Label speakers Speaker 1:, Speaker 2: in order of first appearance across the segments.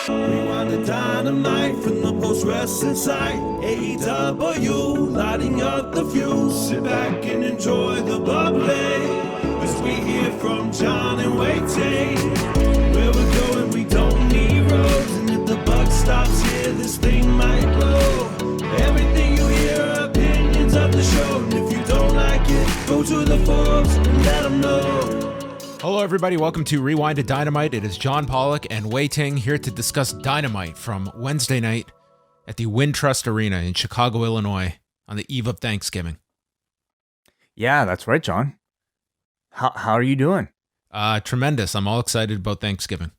Speaker 1: Rewind-A-Dynamite from the post-wrestling site. AEW, lighting up the fuse. Sit back and enjoy the bubbly as we hear from John and Wai Ting. Where we're going, we don't need roads. And if the buck stops here, this thing might blow. Everything you hear are opinions of the show. And if you don't like it, go to the forums and let them know.
Speaker 2: Hello, everybody. Welcome to Rewind-A-Dynamite. It is John Pollock and Wai Ting here to discuss Dynamite from Wednesday night at the Wintrust Arena in Chicago, Illinois, on the eve of Thanksgiving.
Speaker 3: Yeah, that's right, John. How are you doing?
Speaker 2: Tremendous. I'm all excited about Thanksgiving.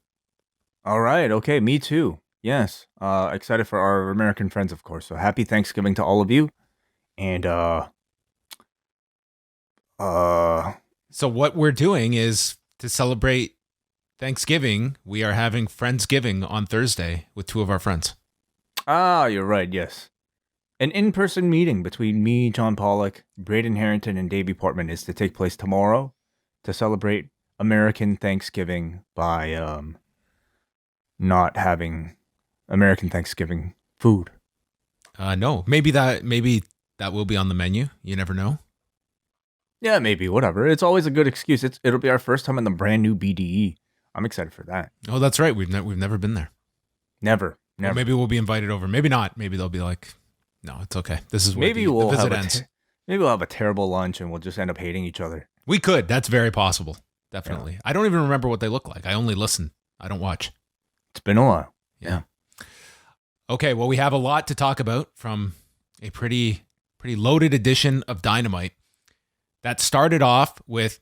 Speaker 3: All right. Okay. Me too. Yes. Excited for our American friends, of course. So happy Thanksgiving to all of you. And,
Speaker 2: So what we're doing is to celebrate Thanksgiving. We are having Friendsgiving on Thursday with two of our friends.
Speaker 3: You're right. Yes. An in-person meeting between me, John Pollock, Braden Harrington, and Davey Portman is to take place tomorrow to celebrate American Thanksgiving by not having American Thanksgiving food.
Speaker 2: No, maybe that will be on the menu. You never know.
Speaker 3: Yeah, maybe, whatever. It's always a good excuse. It'll be our first time in the brand new BDE. I'm excited for that.
Speaker 2: Oh, that's right. We've never been there.
Speaker 3: Never.
Speaker 2: Or maybe we'll be invited over. Maybe not. Maybe they'll be like, no, it's okay. This is where
Speaker 3: maybe
Speaker 2: the visit ends.
Speaker 3: Maybe we'll have a terrible lunch and we'll just end up hating each other.
Speaker 2: We could. That's very possible. Definitely. Yeah. I don't even remember what they look like. I only listen. I don't watch.
Speaker 3: It's been a while.
Speaker 2: Yeah. Okay, well, we have a lot to talk about from a pretty loaded edition of Dynamite. That started off with,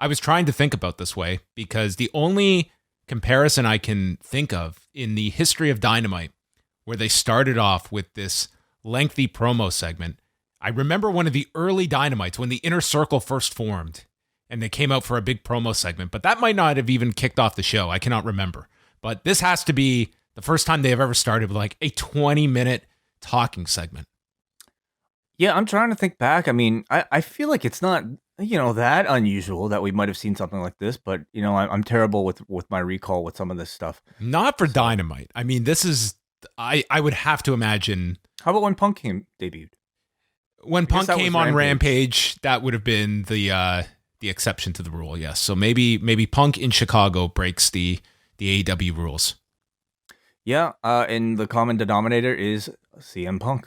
Speaker 2: I was trying to think about this way because the only comparison I can think of in the history of Dynamite where they started off with this lengthy promo segment, I remember one of the early Dynamites when the Inner Circle first formed and they came out for a big promo segment, but that might not have even kicked off the show. I cannot remember. But this has to be the first time they've ever started with like a 20-minute talking segment.
Speaker 3: Yeah, I'm trying to think back. I mean, I feel like it's not, that unusual that we might have seen something like this, but, I'm terrible with my recall with some of this stuff.
Speaker 2: Not for Dynamite. I mean, this is, I would have to imagine.
Speaker 3: How about when Punk debuted?
Speaker 2: When Punk came on Rampage, that would have been the exception to the rule, yes. So maybe Punk in Chicago breaks the AEW rules.
Speaker 3: Yeah, and the common denominator is CM Punk.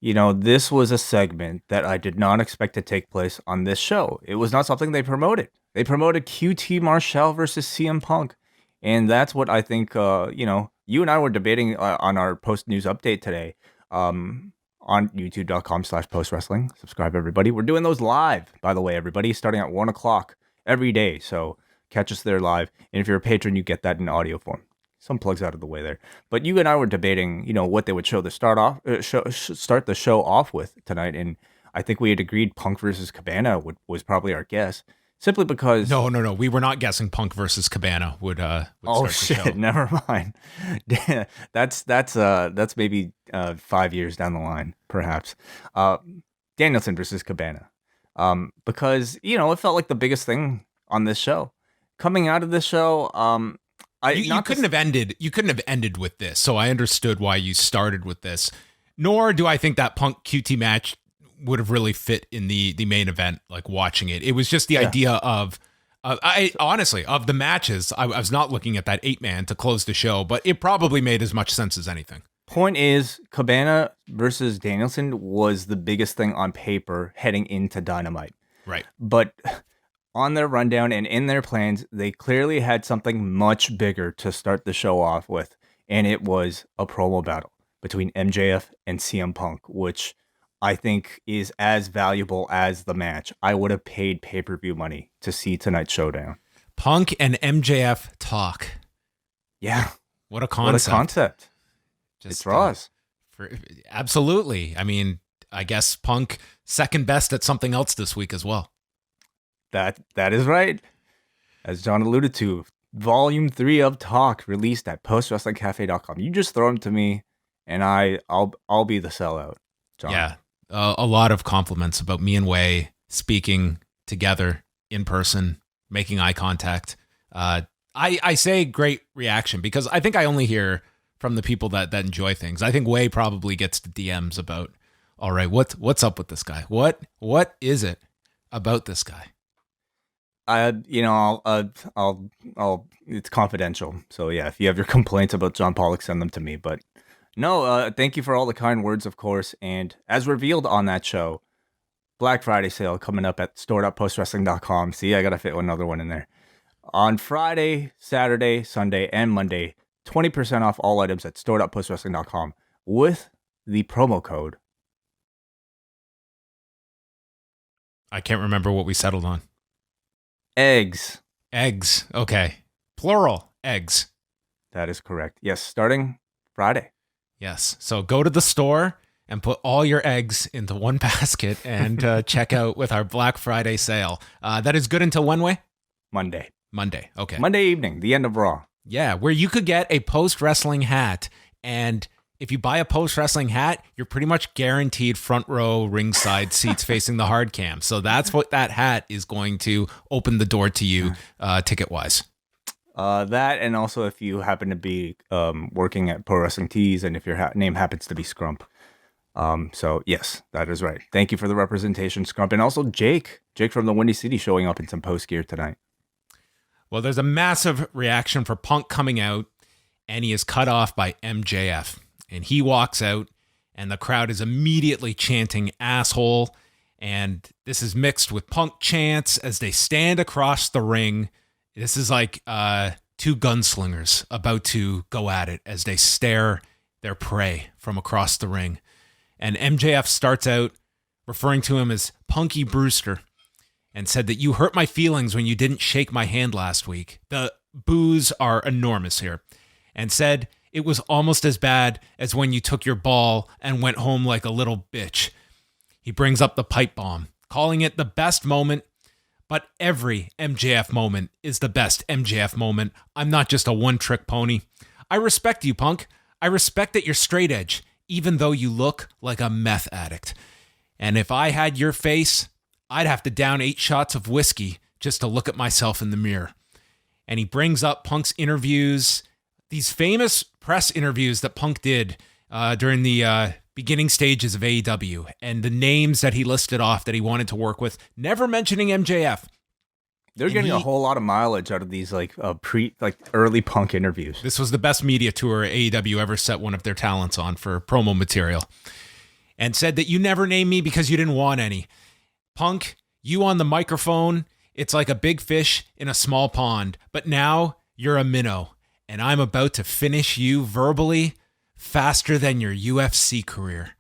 Speaker 3: This was a segment that I did not expect to take place on this show. It was not something they promoted. They promoted QT Marshall versus CM Punk. And that's what I think, you and I were debating on our post-news update today on youtube.com/postwrestling. Subscribe, everybody. We're doing those live, by the way, everybody, starting at 1 o'clock every day. So catch us there live. And if you're a patron, you get that in audio form. Some plugs out of the way there. But you and I were debating, what they would start the show off with tonight. And I think we had agreed Punk versus Cabana was probably our guess. Simply because...
Speaker 2: No. We were not guessing Punk versus Cabana would start the show.
Speaker 3: Never mind. That's maybe 5 years down the line, perhaps. Danielson versus Cabana. Because, it felt like the biggest thing on this show. Coming out of this show...
Speaker 2: You couldn't have ended with this, so I understood why you started with this. Nor do I think that Punk QT match would have really fit in the main event, like watching it. It was just the idea of the matches. I was not looking at that 8-man to close the show, but it probably made as much sense as anything.
Speaker 3: Point is, Cabana versus Danielson was the biggest thing on paper heading into Dynamite.
Speaker 2: Right.
Speaker 3: But... on their rundown and in their plans, they clearly had something much bigger to start the show off with, and it was a promo battle between MJF and CM Punk, which I think is as valuable as the match. I would have paid pay-per-view money to see tonight's showdown.
Speaker 2: Punk and MJF talk.
Speaker 3: Yeah.
Speaker 2: What a concept.
Speaker 3: It's Ross.
Speaker 2: Absolutely. I mean, I guess Punk second best at something else this week as well.
Speaker 3: That is right. As John alluded to, Volume 3 of Talk released at postwrestlingcafe.com. You just throw them to me, and I'll be the sellout, John.
Speaker 2: Yeah, a lot of compliments about me and Wai speaking together in person, making eye contact. I say great reaction because I think I only hear from the people that enjoy things. I think Wai probably gets the DMs about, all right, what's up with this guy? What is it about this guy?
Speaker 3: I'll it's confidential. So yeah, if you have your complaints about John Pollock, send them to me. But no, thank you for all the kind words, of course. And as revealed on that show, Black Friday sale coming up at store.postwrestling.com. See, I got to fit another one in there. On Friday, Saturday, Sunday, and Monday, 20% off all items at store.postwrestling.com with the promo code.
Speaker 2: I can't remember what we settled on.
Speaker 3: Eggs.
Speaker 2: Eggs. Okay. Plural. Eggs.
Speaker 3: That is correct. Yes, starting Friday.
Speaker 2: Yes. So go to the store and put all your eggs into one basket and check out with our Black Friday sale. That is good until when, Wai?
Speaker 3: Monday.
Speaker 2: Okay.
Speaker 3: Monday evening, the end of Raw.
Speaker 2: Yeah, where you could get a post-wrestling hat, and if you buy a post-wrestling hat, you're pretty much guaranteed front row ringside seats facing the hard cam. So that's what that hat is going to open the door to you ticket-wise.
Speaker 3: That, and also if you happen to be working at Pro Wrestling Tees and if your name happens to be Scrump. So yes, that is right. Thank you for the representation, Scrump. And also Jake from the Windy City showing up in some post gear tonight.
Speaker 2: Well, there's a massive reaction for Punk coming out, and he is cut off by MJF. And he walks out, and the crowd is immediately chanting asshole. And this is mixed with Punk chants as they stand across the ring. This is like two gunslingers about to go at it as they stare their prey from across the ring. And MJF starts out referring to him as Punky Brewster and said that you hurt my feelings when you didn't shake my hand last week. The boos are enormous here. And said it was almost as bad as when you took your ball and went home like a little bitch. He brings up the pipe bomb, calling it the best moment, but every MJF moment is the best MJF moment. I'm not just a one-trick pony. I respect you, Punk. I respect that you're straight edge, even though you look like a meth addict. And if I had your face, I'd have to down 8 shots of whiskey just to look at myself in the mirror. And he brings up Punk's interviews, these famous press interviews that Punk did during the beginning stages of AEW, and the names that he listed off that he wanted to work with, never mentioning MJF.
Speaker 3: They're getting a whole lot of mileage out of these early Punk interviews.
Speaker 2: This was the best media tour AEW ever set one of their talents on for promo material. And said that you never named me because you didn't want any. Punk, you on the microphone, it's like a big fish in a small pond, but now you're a minnow, and I'm about to finish you verbally faster than your UFC career,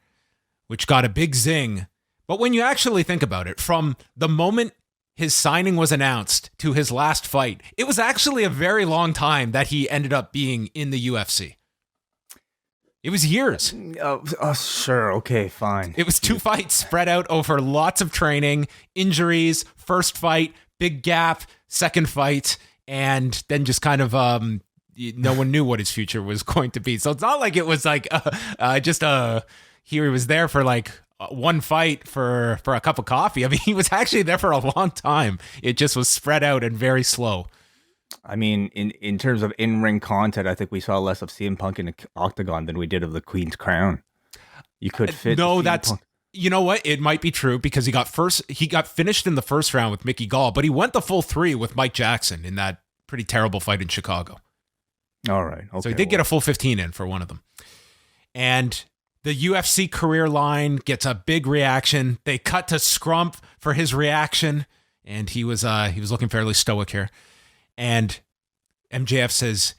Speaker 2: which got a big zing. But when you actually think about it, from the moment his signing was announced to his last fight, it was actually a very long time that he ended up being in the UFC. It was years.
Speaker 3: Sure. Okay, fine.
Speaker 2: It was 2 fights spread out over lots of training, injuries, first fight, big gap, second fight, and then just kind of no one knew what his future was going to be. So it's not like it was like he was there for like one fight for a cup of coffee. I mean, he was actually there for a long time. It just was spread out and very slow.
Speaker 3: I mean, in terms of in-ring content, I think we saw less of CM Punk in the Octagon than we did of the Queen's Crown. You could fit.
Speaker 2: No, that's Punk. You know what? It might be true because he got finished in the first round with Mickey Gall, but he went the full 3 with Mike Jackson in that pretty terrible fight in Chicago.
Speaker 3: All right. Okay,
Speaker 2: so he did get a full 15 in for one of them. And the UFC career line gets a big reaction. They cut to Scrump for his reaction, and he was looking fairly stoic here. And MJF says,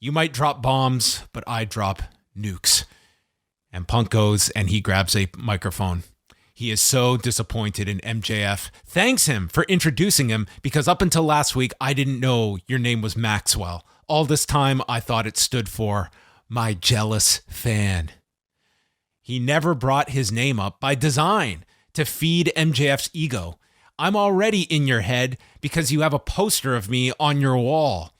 Speaker 2: "You might drop bombs, but I drop nukes." And Punk goes and he grabs a microphone. He is so disappointed in MJF, thanks him for introducing him because up until last week, I didn't know your name was Maxwell. All this time, I thought it stood for my jealous fan. He never brought his name up by design to feed MJF's ego. I'm already in your head because you have a poster of me on your wall.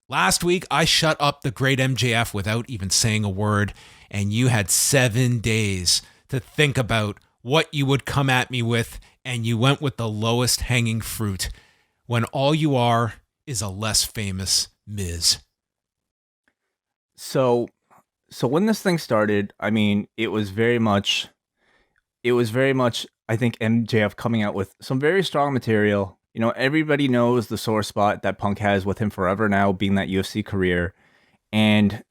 Speaker 2: Last week, I shut up the great MJF without even saying a word, and you had 7 days to think about what you would come at me with, and you went with the lowest hanging fruit when all you are is a less famous Miz?
Speaker 3: So when this thing started, I mean, it was very much, I think, MJF coming out with some very strong material. You know, everybody knows the sore spot that Punk has with him forever now, being that UFC career. And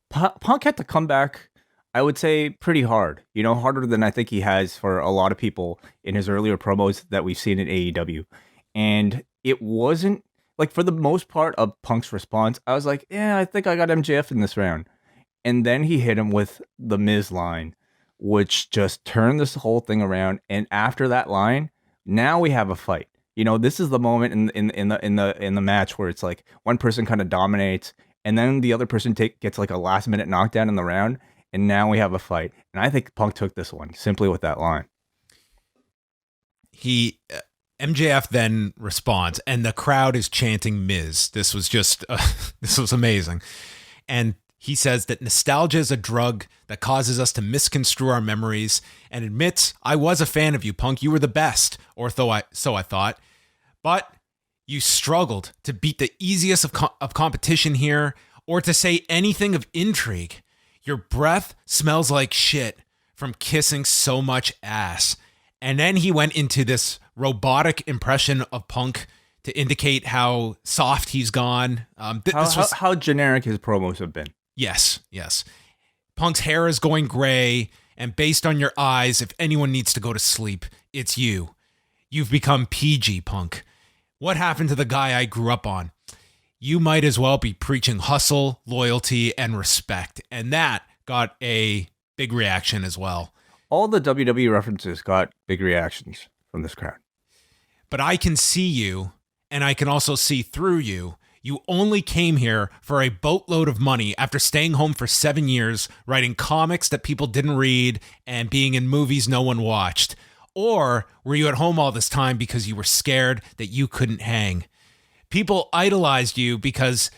Speaker 3: Punk had to come back, I would say, pretty hard. You know, harder than I think he has for a lot of people in his earlier promos that we've seen in AEW. And it wasn't, like, for the most part of Punk's response, I was like, yeah, I think I got MJF in this round. And then he hit him with the Miz line, which just turned this whole thing around. And after that line, now we have a fight. You know, this is the moment in the match where it's like one person kind of dominates, and then the other person gets like a last minute knockdown in the round, and now we have a fight. And I think Punk took this one simply with that line.
Speaker 2: MJF then responds, and the crowd is chanting Miz. This was just this was amazing. And he says that nostalgia is a drug that causes us to misconstrue our memories, and admits, I was a fan of you, Punk. You were the best, or so I thought. But you struggled to beat the easiest of competition here, or to say anything of intrigue. Your breath smells like shit from kissing so much ass. And then he went into this robotic impression of Punk to indicate how soft he's gone.
Speaker 3: How generic his promos have been.
Speaker 2: Yes. Punk's hair is going gray, and based on your eyes, if anyone needs to go to sleep, it's you. You've become PG, Punk. What happened to the guy I grew up on? You might as well be preaching hustle, loyalty, and respect. And that got a big reaction as well.
Speaker 3: All the WWE references got big reactions from this crowd.
Speaker 2: But I can see you, and I can also see through you. You only came here for a boatload of money after staying home for 7 years, writing comics that people didn't read, and being in movies no one watched. Or were you at home all this time because you were scared that you couldn't hang? People idolized you because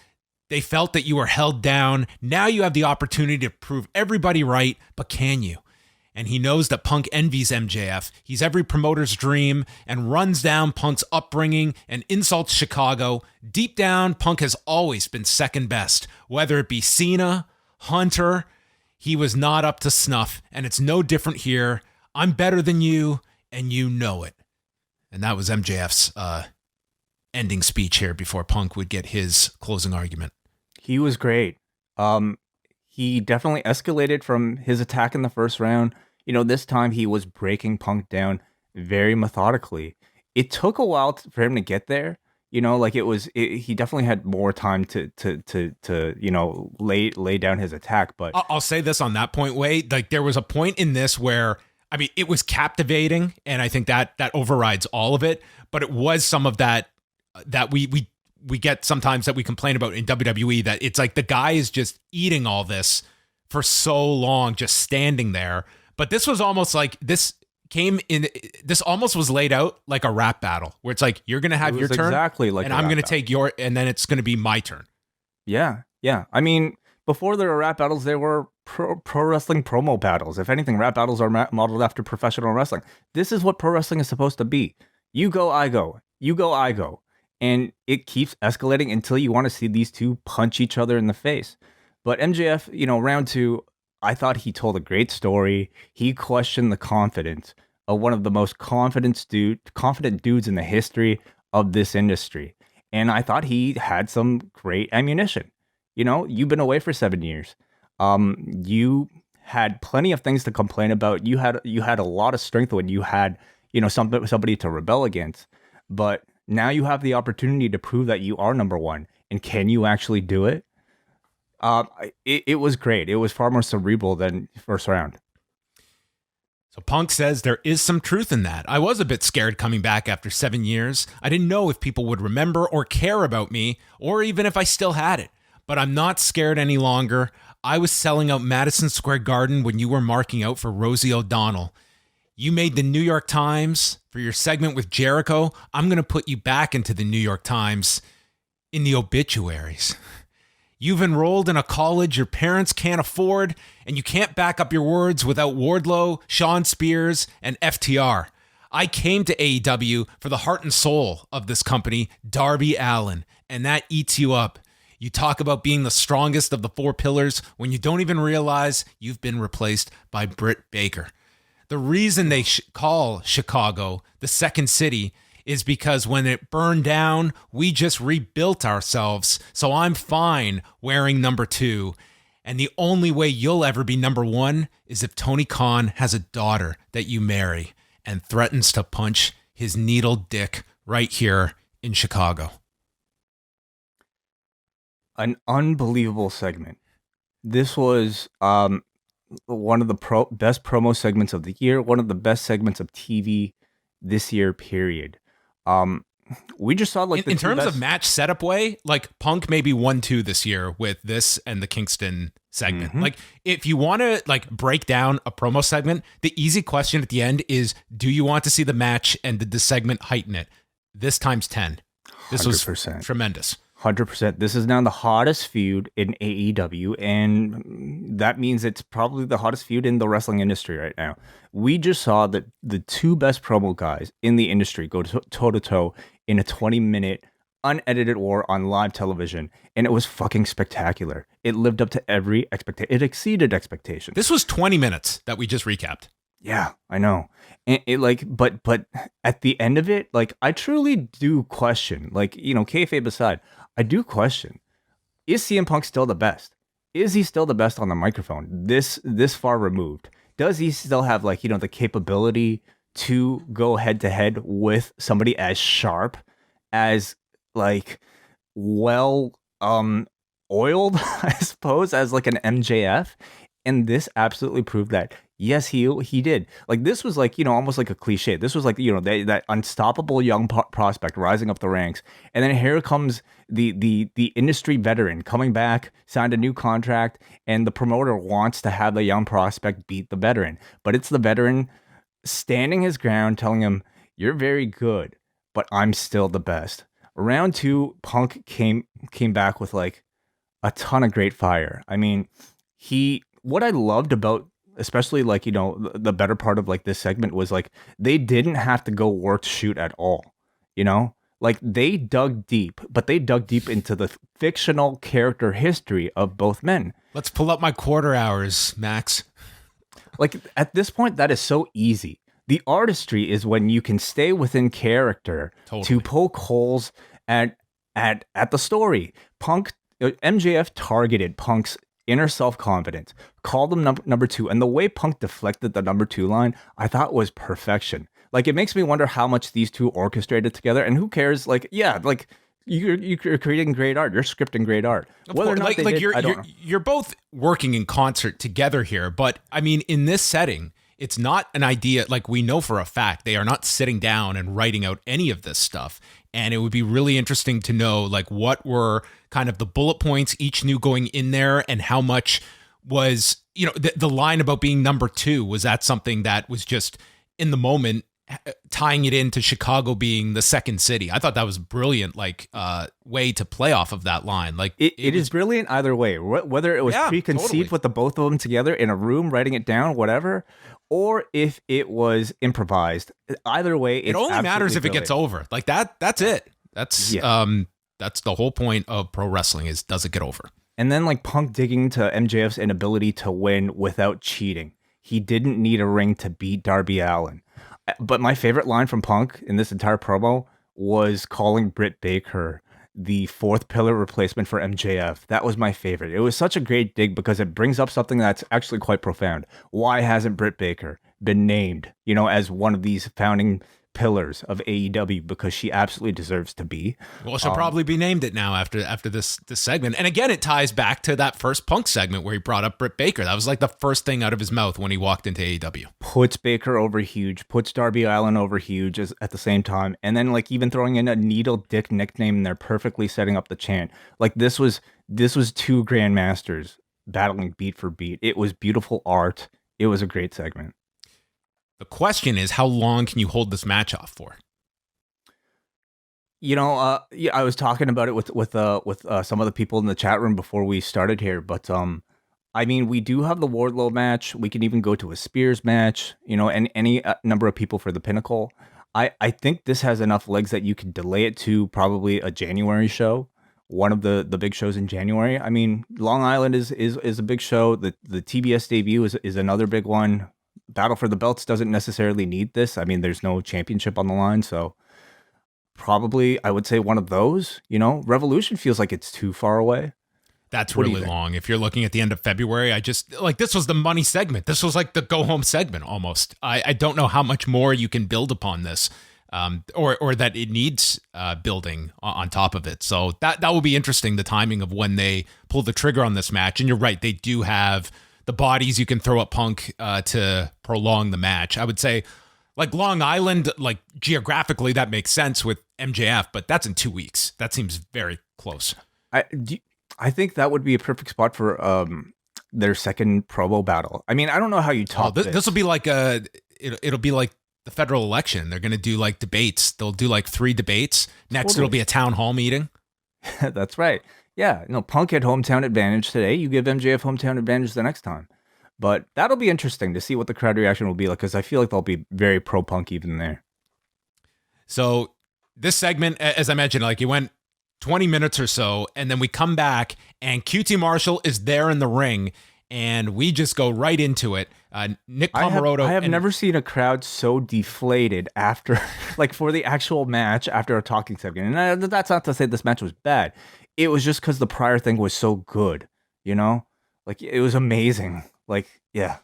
Speaker 2: they felt that you were held down. Now you have the opportunity to prove everybody right, but can you? And he knows that Punk envies MJF. He's every promoter's dream and runs down Punk's upbringing and insults Chicago. Deep down, Punk has always been second best. Whether it be Cena, Hunter, he was not up to snuff. And it's no different here. I'm better than you, and you know it. And that was MJF's ending speech here before Punk would get his closing argument.
Speaker 3: He was great. He definitely escalated from his attack in the first round. You know, this time he was breaking Punk down very methodically. It took a while for him to get there. You know, like he definitely had more time to you know, lay down his attack. But
Speaker 2: I'll say this on that point, Wade. Like, there was a point in this where, I mean, it was captivating, and I think that overrides all of it. But it was some of that we get sometimes that we complain about in WWE, that it's like the guy is just eating all this for so long, just standing there. But this was almost like this almost was laid out like a rap battle, where it's like, you're going to have your turn,
Speaker 3: exactly like,
Speaker 2: and I'm going to take your, and then it's going to be my turn.
Speaker 3: Yeah. I mean, before there were rap battles, there were pro wrestling promo battles. If anything, rap battles are modeled after professional wrestling. This is what pro wrestling is supposed to be. You go, I go. You go, I go. And it keeps escalating until you want to see these two punch each other in the face. But MJF, you know, round two, I thought he told a great story. He questioned the confidence of one of the most confident dudes in the history of this industry. And I thought he had some great ammunition. You know, you've been away for 7 years. You had plenty of things to complain about. You had a lot of strength when you had, you know, somebody to rebel against. But now you have the opportunity to prove that you are number one. And can you actually do it? It was great. It was far more cerebral than first round.
Speaker 2: So Punk says there is some truth in that. I was a bit scared coming back after 7 years. I didn't know if people would remember or care about me, or even if I still had it. But I'm not scared any longer. I was selling out Madison Square Garden when you were marking out for Rosie O'Donnell. You made the New York Times for your segment with Jericho. I'm going to put you back into the New York Times in the obituaries. You've enrolled in a college your parents can't afford, and you can't back up your words without Wardlow, Sean Spears, and FTR. I came to AEW for the heart and soul of this company, Darby Allin, and that eats you up. You talk about being the strongest of the four pillars when you don't even realize you've been replaced by Britt Baker. The reason they call Chicago the second city is because when it burned down, we just rebuilt ourselves, so I'm fine wearing number 2. And the only way you'll ever be number 1 is if Tony Khan has a daughter that you marry and threatens to punch his needle dick right here in Chicago.
Speaker 3: An unbelievable segment. This was one of the best promo segments of the year, one of the best segments of TV this year, period. We just saw like
Speaker 2: in terms of match setup way, like Punk maybe 1-2 this year with this and the Kingston segment.
Speaker 3: Mm-hmm.
Speaker 2: Like if you want to like break down a promo segment, the easy question at the end is, do you want to see the match and did the segment heighten it? This times 10. This
Speaker 3: 100%.
Speaker 2: was tremendous.
Speaker 3: 100%. This is now the hottest feud in AEW, and that means it's probably the hottest feud in the wrestling industry right now. We just saw that the two best promo guys in the industry go toe-to-toe in a 20-minute unedited war on live television, and it was fucking spectacular. It lived up to every expectation. It exceeded expectations.
Speaker 2: This was 20 minutes that we just recapped.
Speaker 3: Yeah, I know. And it like, but at the end of it, like, I truly do question, like, you know, kayfabe aside, I do question, is CM Punk still the best? Is he still the best on the microphone this far removed? Does he still have, like, you know, the capability to go head to head with somebody as sharp, as like well oiled, I suppose, as like an MJF? And this absolutely proved that. Yes, he did. Like, this was like, you know, almost like a cliche. This was like, you know, that unstoppable young prospect rising up the ranks. And then here comes the industry veteran coming back, signed a new contract, and the promoter wants to have the young prospect beat the veteran. But it's the veteran standing his ground, telling him, you're very good, but I'm still the best. Round 2, Punk came back with like a ton of great fire. I mean, what I loved about, especially like, you know, the better part of like this segment was like, they didn't have to go work shoot at all, you know, like they dug deep, but they dug deep into the fictional character history of both men.
Speaker 2: Let's pull up my quarter hours, Max.
Speaker 3: Like at this point, that is so easy. The artistry is when you can stay within character to poke holes at the story. MJF targeted Punk's inner self-confidence, called him number 2, and the way Punk deflected the number 2 line, I thought was perfection. Like, it makes me wonder how much these two orchestrated together, and who cares? Like, yeah, like, you're creating great art, you're scripting great art. Whether or not they did, I don't know.
Speaker 2: You're both working in concert together here, but I mean, in this setting, it's not an idea, like, we know for a fact they are not sitting down and writing out any of this stuff. And it would be really interesting to know, like, what were kind of the bullet points each knew going in there, and how much was, you know, the line about being number 2, was that something that was just in the moment, tying it into Chicago being the second city? I thought that was brilliant, like, way to play off of that line. Like,
Speaker 3: it is brilliant either way, whether it was preconceived with the both of them together in a room, writing it down, whatever, or if it was improvised. Either way, it
Speaker 2: only matters if it gets over. Like, that's it. That's the whole point of pro wrestling, is, does it get over?
Speaker 3: And then, like, Punk digging to MJF's inability to win without cheating. He didn't need a ring to beat Darby Allin. But my favorite line from Punk in this entire promo was calling Britt Baker the 4th pillar replacement for MJF. That was my favorite. It was such a great dig because it brings up something that's actually quite profound. Why hasn't Britt Baker been named, you know, as one of these founding pillars of AEW? Because she absolutely deserves to be.
Speaker 2: Well, she'll probably be named it now after this segment. And again, it ties back to that first Punk segment where he brought up Britt Baker. That was like the first thing out of his mouth when he walked into AEW. Puts
Speaker 3: Baker over huge, puts Darby Allin over huge at the same time. And then, like, even throwing in a needle dick nickname in there, perfectly setting up the chant. Like, this was two grandmasters battling beat for beat. It was beautiful art. It was a great segment.
Speaker 2: The question is, how long can you hold this match off for?
Speaker 3: You know, I was talking about it with some of the people in the chat room before we started here, but I mean, we do have the Wardlow match. We can even go to a Spears match, and any number of people for the Pinnacle. I think this has enough legs that you could delay it to probably a January show, one of the big shows in January. I mean, Long Island is a big show. The TBS debut is another big one. Battle for the Belts doesn't necessarily need this. I mean, there's no championship on the line, so probably I would say one of those. Revolution feels like it's too far away.
Speaker 2: That's really long. If you're looking at the end of February, this was the money segment. This was like the go home segment almost. I don't know how much more you can build upon this, or that it needs building on top of it. So that will be interesting, the timing of when they pull the trigger on this match. And you're right, they do have the bodies you can throw at Punk to prolong the match. I would say, like Long Island, like geographically, that makes sense with MJF, but that's in 2 weeks. That seems very close.
Speaker 3: I think that would be a perfect spot for their second promo battle. I mean, I don't know how you talk.
Speaker 2: This will be like it'll be like the federal election. They're going to do like debates. They'll do like 3 debates. Next, It'll be a town hall meeting.
Speaker 3: That's right. Yeah, Punk had hometown advantage today. You give MJF hometown advantage the next time. But that'll be interesting to see what the crowd reaction will be like, because I feel like they'll be very pro Punk even there.
Speaker 2: So this segment, as I mentioned, like it went 20 minutes or so, and then we come back and QT Marshall is there in the ring, and we just go right into it. Nick Comoroto.
Speaker 3: I have never seen a crowd so deflated after, like, for the actual match after a talking segment. And that's not to say this match was bad. It was just because the prior thing was so good, Like, it was amazing. Like, yeah.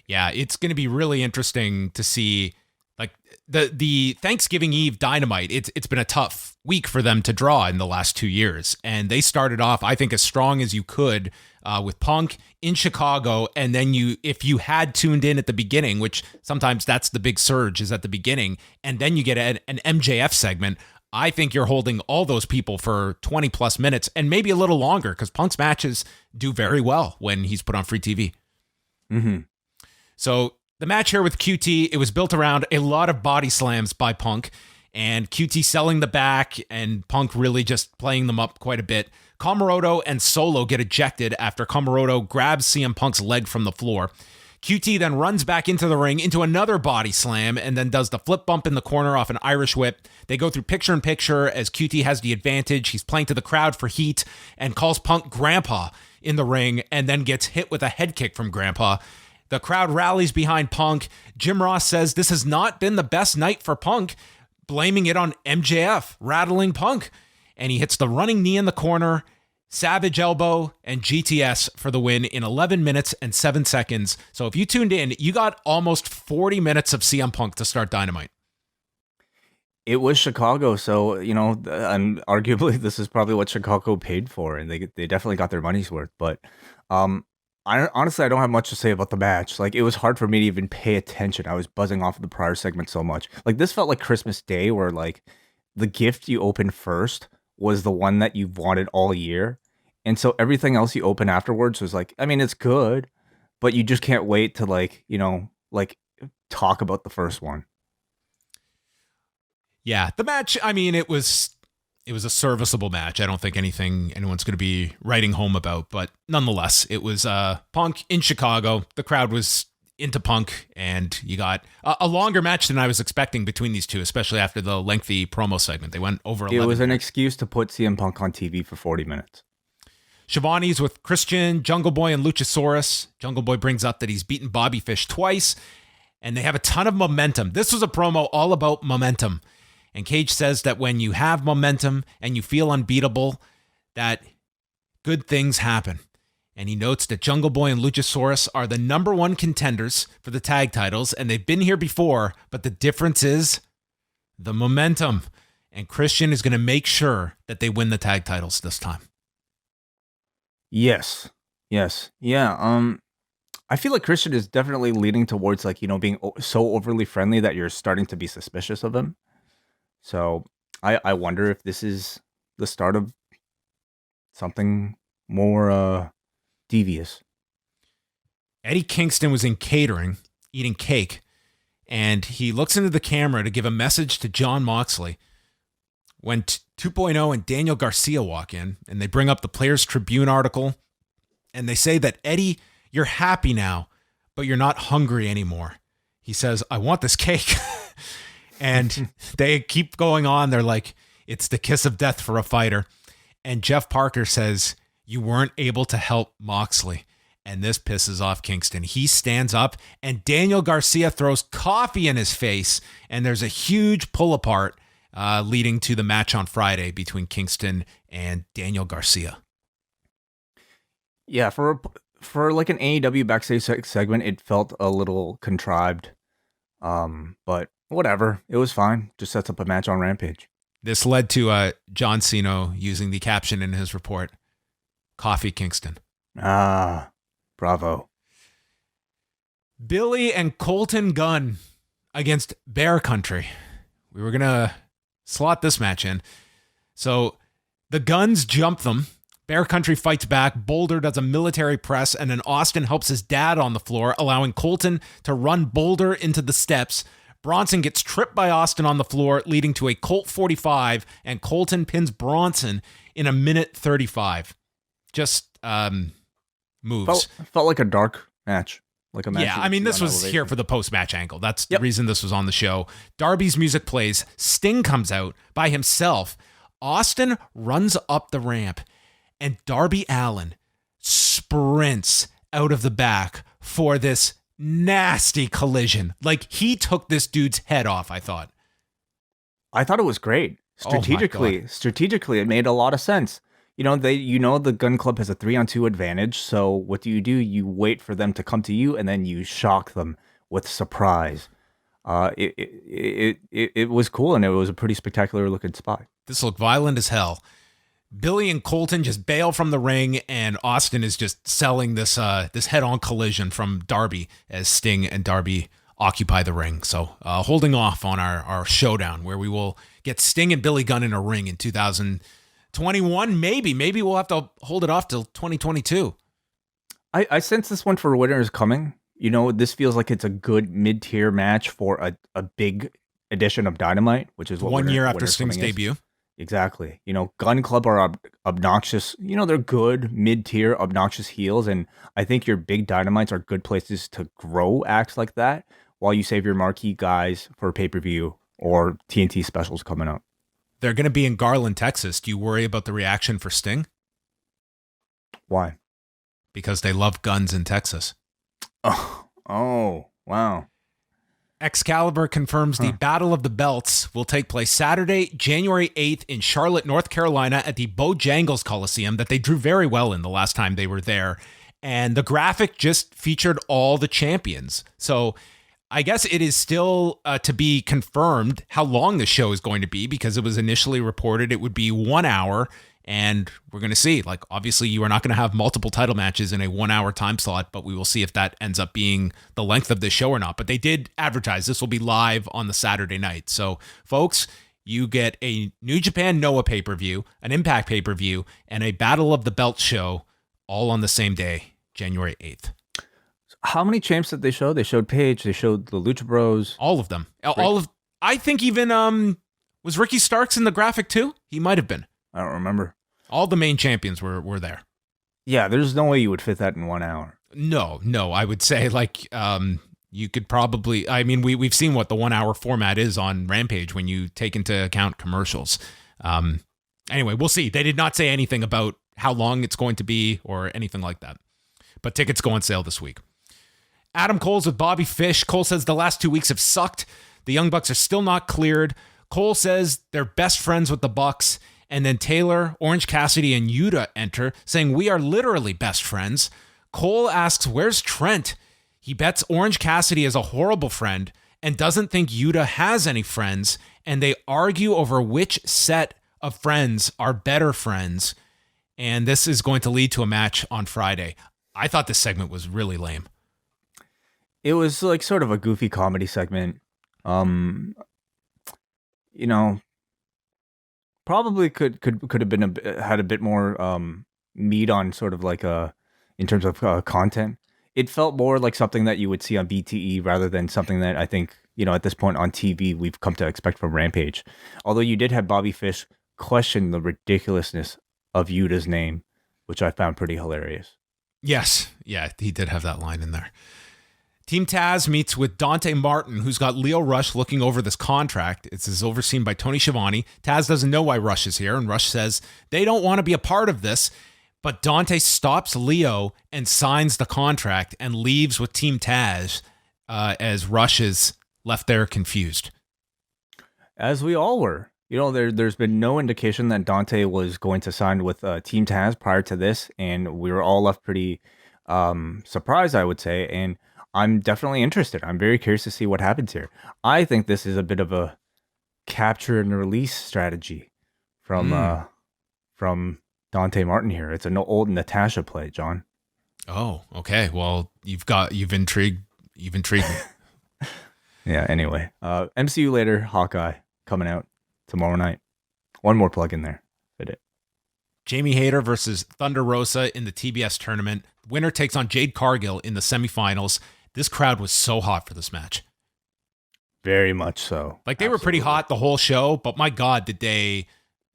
Speaker 2: Yeah, it's going to be really interesting to see, like, the Thanksgiving Eve Dynamite. It's been a tough week for them to draw in the last 2 years, and they started off, I think, as strong as you could with Punk in Chicago, and then if you had tuned in at the beginning, which sometimes that's the big surge is at the beginning, and then you get an MJF segment. I think you're holding all those people for 20 plus minutes and maybe a little longer, because Punk's matches do very well when he's put on free TV.
Speaker 3: Mm-hmm.
Speaker 2: So the match here with QT, it was built around a lot of body slams by Punk, and QT selling the back, and Punk really just playing them up quite a bit. Comoroto and Solo get ejected after Comoroto grabs CM Punk's leg from the floor. QT then runs back into the ring into another body slam and then does the flip bump in the corner off an Irish whip. They go through picture-in-picture as QT has the advantage. He's playing to the crowd for heat and calls Punk Grandpa in the ring, and then gets hit with a head kick from Grandpa. The crowd rallies behind Punk. Jim Ross says this has not been the best night for Punk, blaming it on MJF, rattling Punk. And he hits the running knee in the corner, Savage Elbow, and GTS for the win in 11 minutes and 7 seconds. So if you tuned in, you got almost 40 minutes of CM Punk to start Dynamite.
Speaker 3: It was Chicago, so, and arguably this is probably what Chicago paid for, and they definitely got their money's worth. But honestly, I don't have much to say about the match. Like, it was hard for me to even pay attention. I was buzzing off of the prior segment so much. Like, this felt like Christmas Day, where, like, the gift you opened first was the one that you wanted all year. And so everything else you open afterwards was like, I mean, it's good, but you just can't wait to, like, talk about the first one.
Speaker 2: Yeah, the match, I mean, it was a serviceable match. I don't think anyone's going to be writing home about, but nonetheless, it was Punk in Chicago. The crowd was into Punk, and you got a longer match than I was expecting between these two, especially after the lengthy promo segment. They went over 11
Speaker 3: It was an excuse to put CM Punk on TV for 40 minutes.
Speaker 2: Shivani's with Christian, Jungle Boy, and Luchasaurus. Jungle Boy brings up that he's beaten Bobby Fish twice, and they have a ton of momentum. This was a promo all about momentum. And Cage says that when you have momentum and you feel unbeatable, that good things happen. And he notes that Jungle Boy and Luchasaurus are the number one contenders for the tag titles, and they've been here before, but the difference is the momentum. And Christian is going to make sure that they win the tag titles this time.
Speaker 3: Yes. Yeah. I feel like Christian is definitely leaning towards, like, being so overly friendly that you're starting to be suspicious of him. So I wonder if this is the start of something more devious.
Speaker 2: Eddie Kingston was in catering, eating cake, and he looks into the camera to give a message to Jon Moxley when 2.0 and Daniel Garcia walk in, and they bring up the Players Tribune article, and they say that, Eddie, you're happy now, but you're not hungry anymore. He says, I want this cake. And they keep going on. They're like, it's the kiss of death for a fighter. And Jeff Parker says, you weren't able to help Moxley. And this pisses off Kingston. He stands up and Daniel Garcia throws coffee in his face. And there's a huge pull apart leading to the match on Friday between Kingston and Daniel Garcia.
Speaker 3: Yeah, for like an AEW backstage segment, it felt a little contrived. But whatever. It was fine. Just sets up a match on Rampage.
Speaker 2: This led to John Cena using the caption in his report, Coffee Kingston.
Speaker 3: Ah, bravo.
Speaker 2: Billy and Colton Gunn against Bear Country. We were going to slot this match in. So the Guns jump them. Bear Country fights back. Boulder does a military press, and then Austin helps his dad on the floor, allowing Colton to run Boulder into the steps. Bronson gets tripped by Austin on the floor, leading to a Colt 45, and Colton pins Bronson in 1:35. Just moves.
Speaker 3: Felt like a dark match. Like a match.
Speaker 2: Yeah, I mean, this was here for the post-match angle. That's the reason this was on the show. Darby's music plays. Sting comes out by himself. Austin runs up the ramp, and Darby Allin sprints out of the back for this nasty collision. Like, he took this dude's head off, I thought.
Speaker 3: It was great. Strategically, it made a lot of sense. The Gun Club has a 3-on-2 advantage. So what do? You wait for them to come to you, and then you shock them with surprise. It was cool, and it was a pretty spectacular looking spot.
Speaker 2: This looked violent as hell. Billy and Colton just bail from the ring, and Austin is just selling this head-on collision from Darby as Sting and Darby occupy the ring. So holding off on our showdown, where we will get Sting and Billy Gunn in a ring in 2021. Maybe we'll have to hold it off till 2022.
Speaker 3: I sense this one for winter is coming. This feels like it's a good mid-tier match for a big edition of Dynamite, which is what
Speaker 2: 1 year after Sting's debut.
Speaker 3: Exactly. Gun Club are obnoxious. They're good mid-tier obnoxious heels, and I think your big Dynamites are good places to grow acts like that while you save your marquee guys for pay-per-view or TNT specials coming up.
Speaker 2: They're going to be in Garland, Texas. Do you worry about the reaction for Sting?
Speaker 3: Why?
Speaker 2: Because they love guns in Texas.
Speaker 3: Oh, wow.
Speaker 2: Excalibur confirms the Battle of the Belts will take place Saturday, January 8th in Charlotte, North Carolina at the Bojangles Coliseum that they drew very well in the last time they were there. And the graphic just featured all the champions. So I guess it is still to be confirmed how long the show is going to be, because it was initially reported it would be 1 hour. And we're going to see, obviously you are not going to have multiple title matches in a 1 hour time slot, but we will see if that ends up being the length of the show or not. But they did advertise this will be live on the Saturday night. So folks, you get a New Japan Noah pay-per-view, an Impact pay-per-view, and a Battle of the Belt show all on the same day, January 8th.
Speaker 3: How many champs did they show? They showed Paige, they showed the Lucha Bros.
Speaker 2: All of them. I think even, was Ricky Starks in the graphic too? He might have been.
Speaker 3: I don't remember.
Speaker 2: All the main champions were there.
Speaker 3: Yeah, there's no way you would fit that in 1 hour.
Speaker 2: No, I would say you could probably, we've seen what the 1 hour format is on Rampage when you take into account commercials. Anyway, we'll see. They did not say anything about how long it's going to be or anything like that. But tickets go on sale this week. Adam Cole's with Bobby Fish. Cole says the last 2 weeks have sucked. The Young Bucks are still not cleared. Cole says they're best friends with the Bucks. And then Taylor, Orange Cassidy, and Yuta enter, saying we are literally best friends. Cole asks, where's Trent? He bets Orange Cassidy is a horrible friend and doesn't think Yuta has any friends. And they argue over which set of friends are better friends. And this is going to lead to a match on Friday. I thought this segment was really lame.
Speaker 3: It was sort of a goofy comedy segment. Probably could have been had a bit more meat on sort of in terms of content. It felt more like something that you would see on BTE rather than something that I think at this point on TV we've come to expect from Rampage. Although you did have Bobby Fish question the ridiculousness of Yuta's name, which I found pretty hilarious.
Speaker 2: Yes. Yeah, he did have that line in there. Team Tazz meets with Dante Martin, who's got Leo Rush looking over this contract. It's overseen by Tony Schiavone. Tazz doesn't know why Rush is here, and Rush says they don't want to be a part of this. But Dante stops Leo and signs the contract and leaves with Team Tazz as Rush is left there confused.
Speaker 3: As we all were. There's been no indication that Dante was going to sign with Team Tazz prior to this, and we were all left pretty surprised, I would say, and I'm definitely interested. I'm very curious to see what happens here. I think this is a bit of a capture and release strategy from Dante Martin here. It's an old Natasha play, John.
Speaker 2: Oh, okay. Well, you've intrigued me.
Speaker 3: Yeah, anyway. MCU later, Hawkeye coming out tomorrow night. One more plug in there. Fit it.
Speaker 2: Jamie Hayter versus Thunder Rosa in the TBS tournament. Winner takes on Jade Cargill in the semifinals. This crowd was so hot for this match.
Speaker 3: Very much so.
Speaker 2: Like, they were pretty hot the whole show, but my God, did they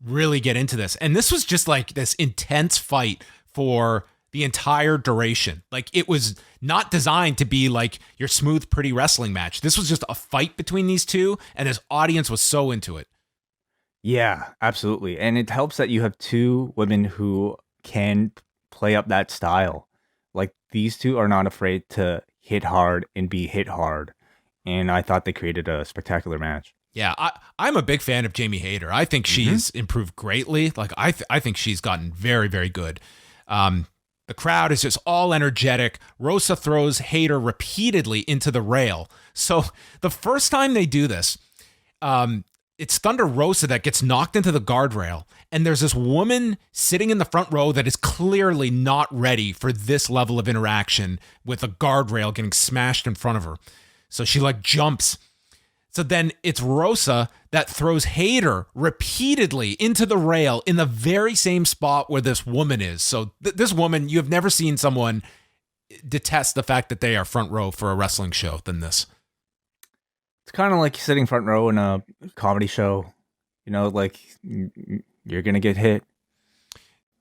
Speaker 2: really get into this. And this was just like this intense fight for the entire duration. Like, it was not designed to be like your smooth, pretty wrestling match. This was just a fight between these two, and this audience was so into it.
Speaker 3: Yeah, absolutely. And it helps that you have two women who can play up that style. Like, these two are not afraid to hit hard and be hit hard. And I thought they created a spectacular match.
Speaker 2: Yeah, I'm a big fan of Jamie Hayter. I think she's improved greatly. Like, I think she's gotten very, very good. The crowd is just all energetic. Rosa throws Hayter repeatedly into the rail. So the first time they do this, it's Thunder Rosa that gets knocked into the guardrail. And there's this woman sitting in the front row that is clearly not ready for this level of interaction with a guardrail getting smashed in front of her. So she like jumps. So then it's Rosa that throws Hayter repeatedly into the rail in the very same spot where this woman is. So this woman, you have never seen someone detest the fact that they are front row for a wrestling show than this.
Speaker 3: It's kind of like sitting front row in a comedy show. You know, like, you're going to get hit.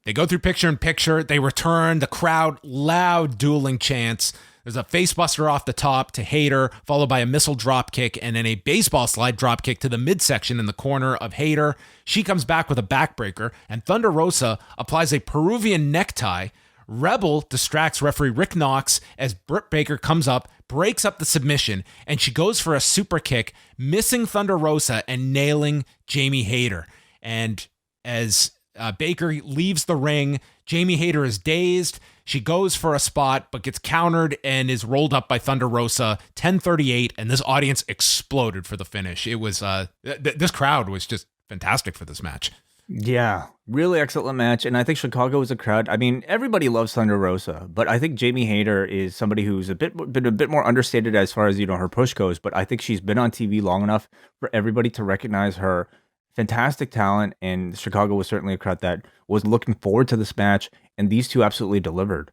Speaker 2: They go through picture in picture. They return. The crowd, loud dueling chants. There's a facebuster off the top to Hayter, followed by a missile drop kick, and then a baseball slide drop kick to the midsection in the corner of Hayter. She comes back with a backbreaker, and Thunder Rosa applies a Peruvian necktie. Rebel distracts referee Rick Knox as Britt Baker comes up, breaks up the submission, and she goes for a super kick, missing Thunder Rosa and nailing Jamie Hayter. And as Baker leaves the ring, Jamie Hayter is dazed. She goes for a spot, but gets countered and is rolled up by Thunder Rosa. 10:38, and this audience exploded for the finish. It was this crowd was just fantastic for this match.
Speaker 3: Yeah, really excellent match. And I think Chicago is a crowd. I mean, everybody loves Thunder Rosa, but I think Jamie Hayter is somebody who's been a bit more understated as far as, you know, her push goes. But I think she's been on TV long enough for everybody to recognize her fantastic talent. And Chicago was certainly a crowd that was looking forward to this match. And these two absolutely delivered.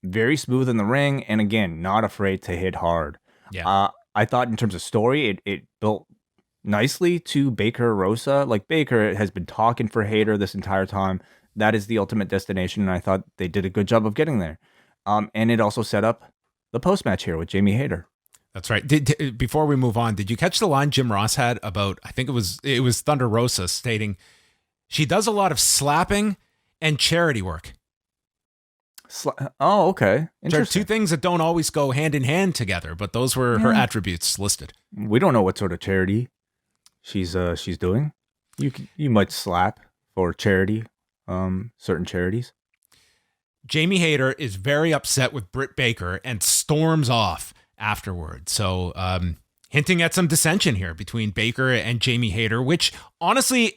Speaker 3: Very smooth in the ring. And again, not afraid to hit hard.
Speaker 2: Yeah.
Speaker 3: I thought in terms of story, it built nicely to Baker Rosa. Like, Baker has been talking for Hayter this entire time. That is the ultimate destination, and I thought they did a good job of getting there. And it also set up the post-match here with Jamie Hayter.
Speaker 2: That's right. Before we move on, did you catch the line Jim Ross had about, I think it was Thunder Rosa stating, she does a lot of slapping and charity work.
Speaker 3: Oh, okay.
Speaker 2: There are two things that don't always go hand in hand together, but those were her attributes listed.
Speaker 3: We don't know what sort of charity she's doing. You might slap for charity, certain charities.
Speaker 2: Jamie Hayter is very upset with Britt Baker and storms off afterward. So, hinting at some dissension here between Baker and Jamie Hayter, which honestly,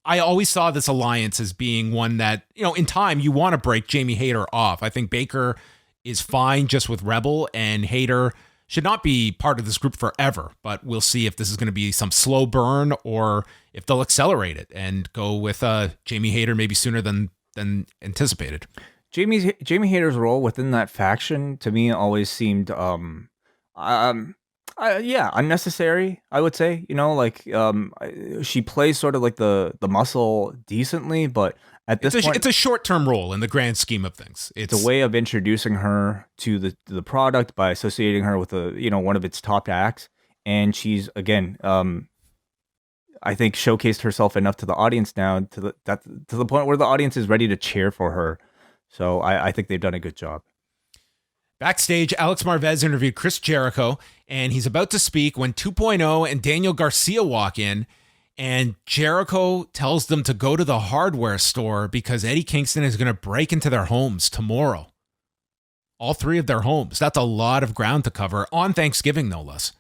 Speaker 2: I always saw this alliance as being one that, you know, in time you want to break Jamie Hayter off. I think Baker is fine just with Rebel, and Hayter should not be part of this group forever, but we'll see if this is going to be some slow burn or if they'll accelerate it and go with Jamie Hayter maybe sooner than anticipated.
Speaker 3: Jamie Hayter's role within that faction to me always seemed unnecessary, I would say. You know, like, she plays sort of like the muscle decently, but At this point,
Speaker 2: it's a short-term role in the grand scheme of things.
Speaker 3: It's a way of introducing her to the product by associating her with one of its top acts, and she's again, I think, showcased herself enough to the audience now to the point where the audience is ready to cheer for her. So I think they've done a good job.
Speaker 2: Backstage, Alex Marvez interviewed Chris Jericho, and he's about to speak when 2.0 and Daniel Garcia walk in, and Jericho tells them to go to the hardware store because Eddie Kingston is going to break into their homes tomorrow. All three of their homes. That's a lot of ground to cover on Thanksgiving, no less.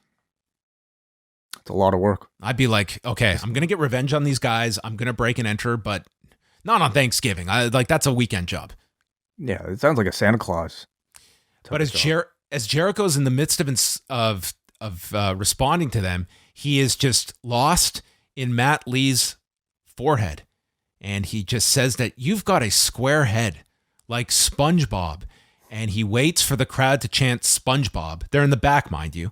Speaker 3: It's a lot of work.
Speaker 2: I'd be like, okay, I'm going to get revenge on these guys. I'm going to break and enter, but not on Thanksgiving. That's a weekend job.
Speaker 3: Yeah, it sounds like a Santa Claus.
Speaker 2: But as Jericho's in the midst of responding to them, he is just lost in Matt Lee's forehead. And he just says that you've got a square head like SpongeBob. And he waits for the crowd to chant SpongeBob. They're in the back, mind you,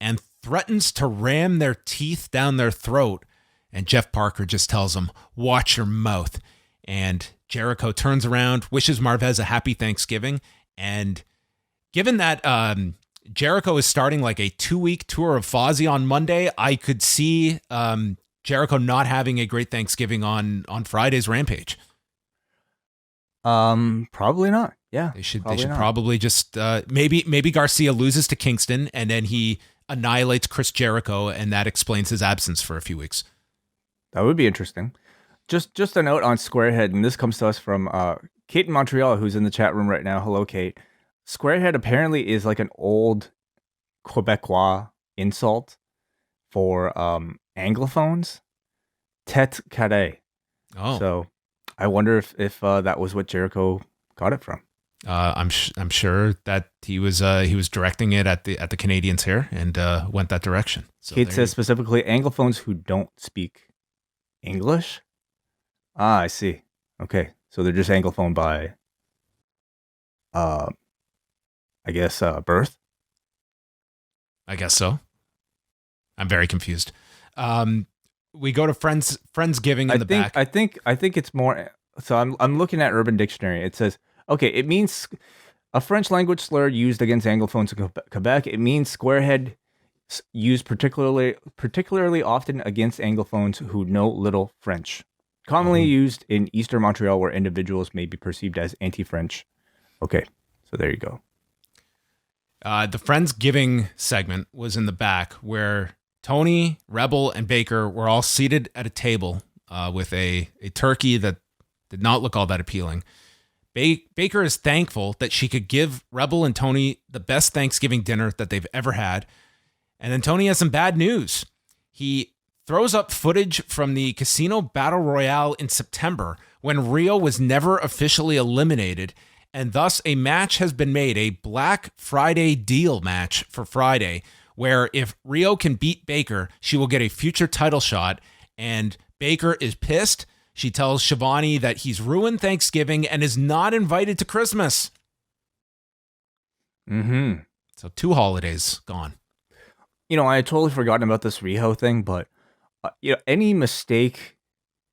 Speaker 2: and threatens to ram their teeth down their throat. And Jeff Parker just tells him, watch your mouth. And Jericho turns around, wishes Marvez a happy Thanksgiving. And given that Jericho is starting like a 2-week tour of Fozzy on Monday, I could see Jericho not having a great Thanksgiving on Friday's Rampage.
Speaker 3: Probably not. Yeah,
Speaker 2: they should probably just maybe Garcia loses to Kingston and then he annihilates Chris Jericho, and that explains his absence for a few weeks.
Speaker 3: That would be interesting. Just a note on Squarehead, and this comes to us from Kate in Montreal, who's in the chat room right now. Hello, Kate. Squarehead apparently is like an old Quebecois insult for Anglophones. Tête carré.
Speaker 2: Oh.
Speaker 3: So I wonder if that was what Jericho got it from.
Speaker 2: I'm sure that he was directing it at the Canadians here and went that direction. So
Speaker 3: Kate says specifically Anglophones who don't speak English. Ah, I see. Okay, so they're just Anglophone by, I guess, birth.
Speaker 2: I guess so. I'm very confused. We go to Friendsgiving in the back.
Speaker 3: I think it's more. So I'm looking at Urban Dictionary. It says, okay, it means a French language slur used against Anglophones in Quebec. It means squarehead, used particularly often against Anglophones who know little French. Commonly used in Eastern Montreal where individuals may be perceived as anti-French. Okay, so there you go.
Speaker 2: The Friendsgiving segment was in the back where Tony, Rebel, and Baker were all seated at a table with a turkey that did not look all that appealing. Baker is thankful that she could give Rebel and Tony the best Thanksgiving dinner that they've ever had. And then Tony has some bad news. He throws up footage from the Casino Battle Royale in September when Rio was never officially eliminated, and thus a match has been made, a Black Friday deal match for Friday, where if Rio can beat Baker, she will get a future title shot, and Baker is pissed. She tells Shivani that he's ruined Thanksgiving and is not invited to Christmas.
Speaker 3: Mm-hmm.
Speaker 2: So 2 holidays gone.
Speaker 3: I had totally forgotten about this Riho thing, but any mistake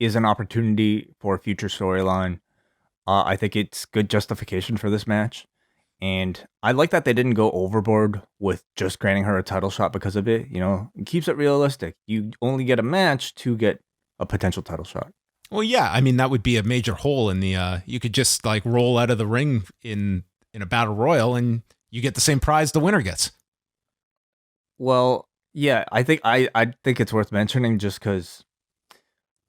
Speaker 3: is an opportunity for a future storyline. I think it's good justification for this match. And I like that they didn't go overboard with just granting her a title shot because of it. It keeps it realistic. You only get a match to get a potential title shot.
Speaker 2: Well, yeah. I mean, that would be a major hole in the, you could just like roll out of the ring in a battle royal and you get the same prize the winner gets.
Speaker 3: Well, yeah, I think it's worth mentioning just because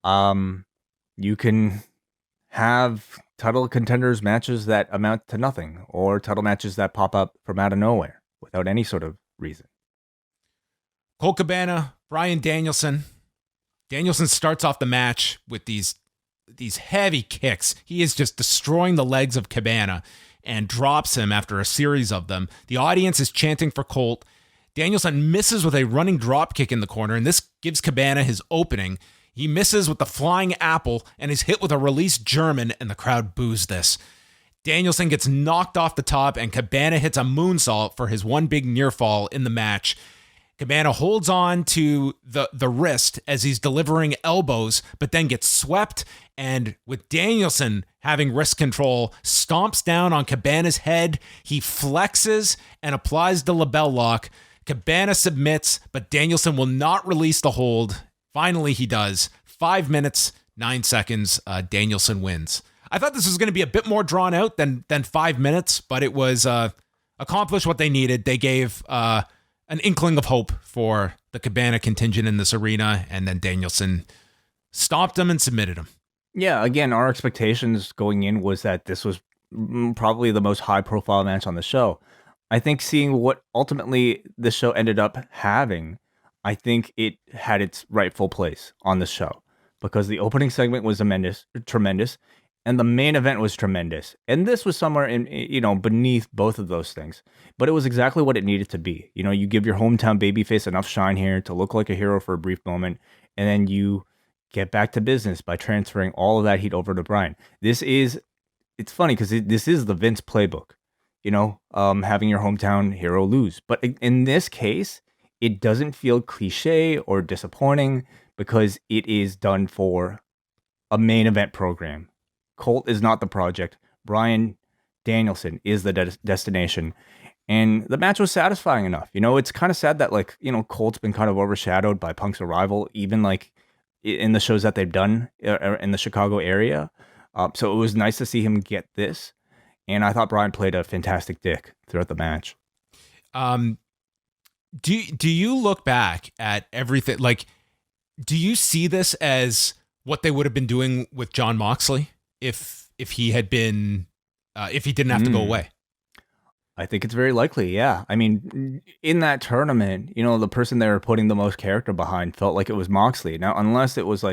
Speaker 3: you can have title contenders matches that amount to nothing or title matches that pop up from out of nowhere without any sort of reason.
Speaker 2: Colt Cabana, Bryan Danielson. Danielson starts off the match with these heavy kicks. He is just destroying the legs of Cabana and drops him after a series of them. The audience is chanting for Colt. Danielson misses with a running drop kick in the corner, and this gives Cabana his opening. He misses with the flying apple and is hit with a released German, and the crowd boos this. Danielson gets knocked off the top, and Cabana hits a moonsault for his one big near fall in the match. Cabana holds on to the wrist as he's delivering elbows, but then gets swept. And with Danielson having wrist control, stomps down on Cabana's head. He flexes and applies the label lock. Cabana submits, but Danielson will not release the hold. Finally, he does. 5 minutes, 9 seconds. Danielson wins. I thought this was going to be a bit more drawn out than 5 minutes, but it was accomplished what they needed. They gave an inkling of hope for the Cabana contingent in this arena, and then Danielson stopped him and submitted him.
Speaker 3: Yeah, again, our expectations going in was that this was probably the most high-profile match on the show. I think seeing what ultimately the show ended up having, I think it had its rightful place on the show because the opening segment was tremendous, and the main event was tremendous. And this was somewhere in, beneath both of those things. But it was exactly what it needed to be. You give your hometown babyface enough shine here to look like a hero for a brief moment, and then you get back to business by transferring all of that heat over to Bryan. It's funny because this is the Vince playbook, having your hometown hero lose. But in this case, it doesn't feel cliche or disappointing because it is done for a main event program. Colt is not the project. Bryan Danielson is the destination. And the match was satisfying enough. It's kind of sad that, Colt's been kind of overshadowed by Punk's arrival, even, in the shows that they've done in the Chicago area. So it was nice to see him get this. And I thought Bryan played a fantastic dick throughout the match.
Speaker 2: Do you look back at everything? Do you see this as what they would have been doing with Jon Moxley if he had been if he didn't have to go away?
Speaker 3: I think it's very likely, yeah. I mean, in that tournament, the person they were putting the most character behind felt like it was Moxley. Now, unless it was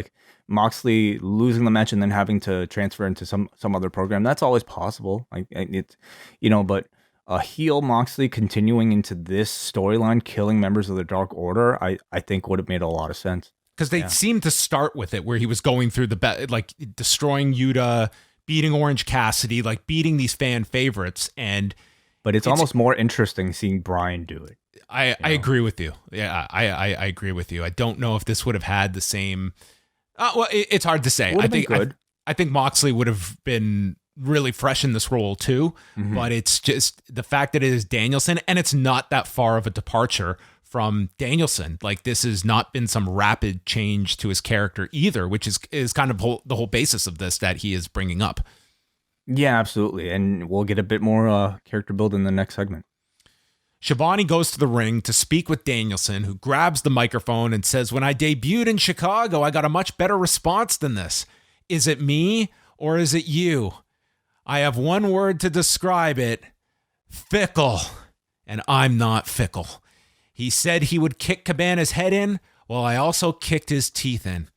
Speaker 3: Moxley losing the match and then having to transfer into some other program, that's always possible. But a heel Moxley continuing into this storyline, killing members of the Dark Order, I think would have made a lot of sense.
Speaker 2: Because they seemed to start with it where he was going through destroying Yuta, beating Orange Cassidy, beating these fan favorites.
Speaker 3: But it's almost more interesting seeing Bryan do it.
Speaker 2: I agree with you. Yeah, I agree with you. I don't know if this would have had the same. It's hard to say. I think Moxley would have been really fresh in this role too. Mm-hmm. But it's just the fact that it is Danielson, and it's not that far of a departure from Danielson. This has not been some rapid change to his character either, which is kind of the whole basis of this that he is bringing up.
Speaker 3: Yeah, absolutely. And we'll get a bit more character build in the next segment.
Speaker 2: Schiavone goes to the ring to speak with Danielson, who grabs the microphone and says, "When I debuted in Chicago, I got a much better response than this. Is it me or is it you? I have one word to describe it: fickle. And I'm not fickle." He said he would kick Cabana's head in. Well, I also kicked his teeth in.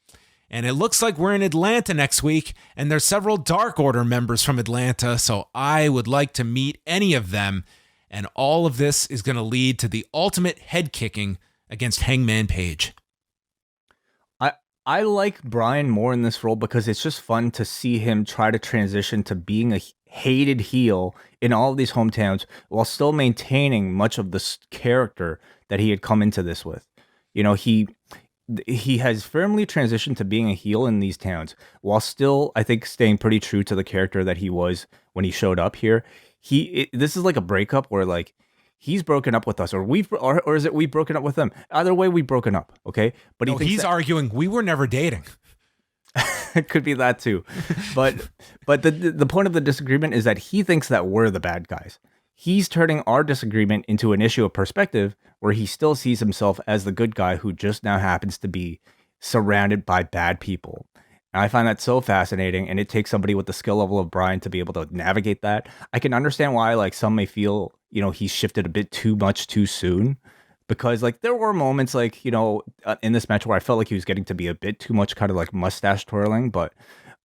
Speaker 2: And it looks like we're in Atlanta next week, and there's several Dark Order members from Atlanta, so I would like to meet any of them. And all of this is going to lead to the ultimate head kicking against Hangman Page.
Speaker 3: I like Bryan more in this role because it's just fun to see him try to transition to being a hated heel in all of these hometowns while still maintaining much of the character that he had come into this with. He has firmly transitioned to being a heel in these towns while still, I think, staying pretty true to the character that he was when he showed up here. This is like a breakup where he's broken up with us, or is it we've broken up with them? Either way, we've broken up. Okay, but
Speaker 2: he's arguing we were never dating.
Speaker 3: It could be that too, but the point of the disagreement is that he thinks that we're the bad guys. He's turning our disagreement into an issue of perspective where he still sees himself as the good guy who just now happens to be surrounded by bad people. And I find that so fascinating, and it takes somebody with the skill level of Bryan to be able to navigate that. I can understand why some may feel, he shifted a bit too much too soon, because there were moments in this match where I felt like he was getting to be a bit too much kind of mustache twirling, but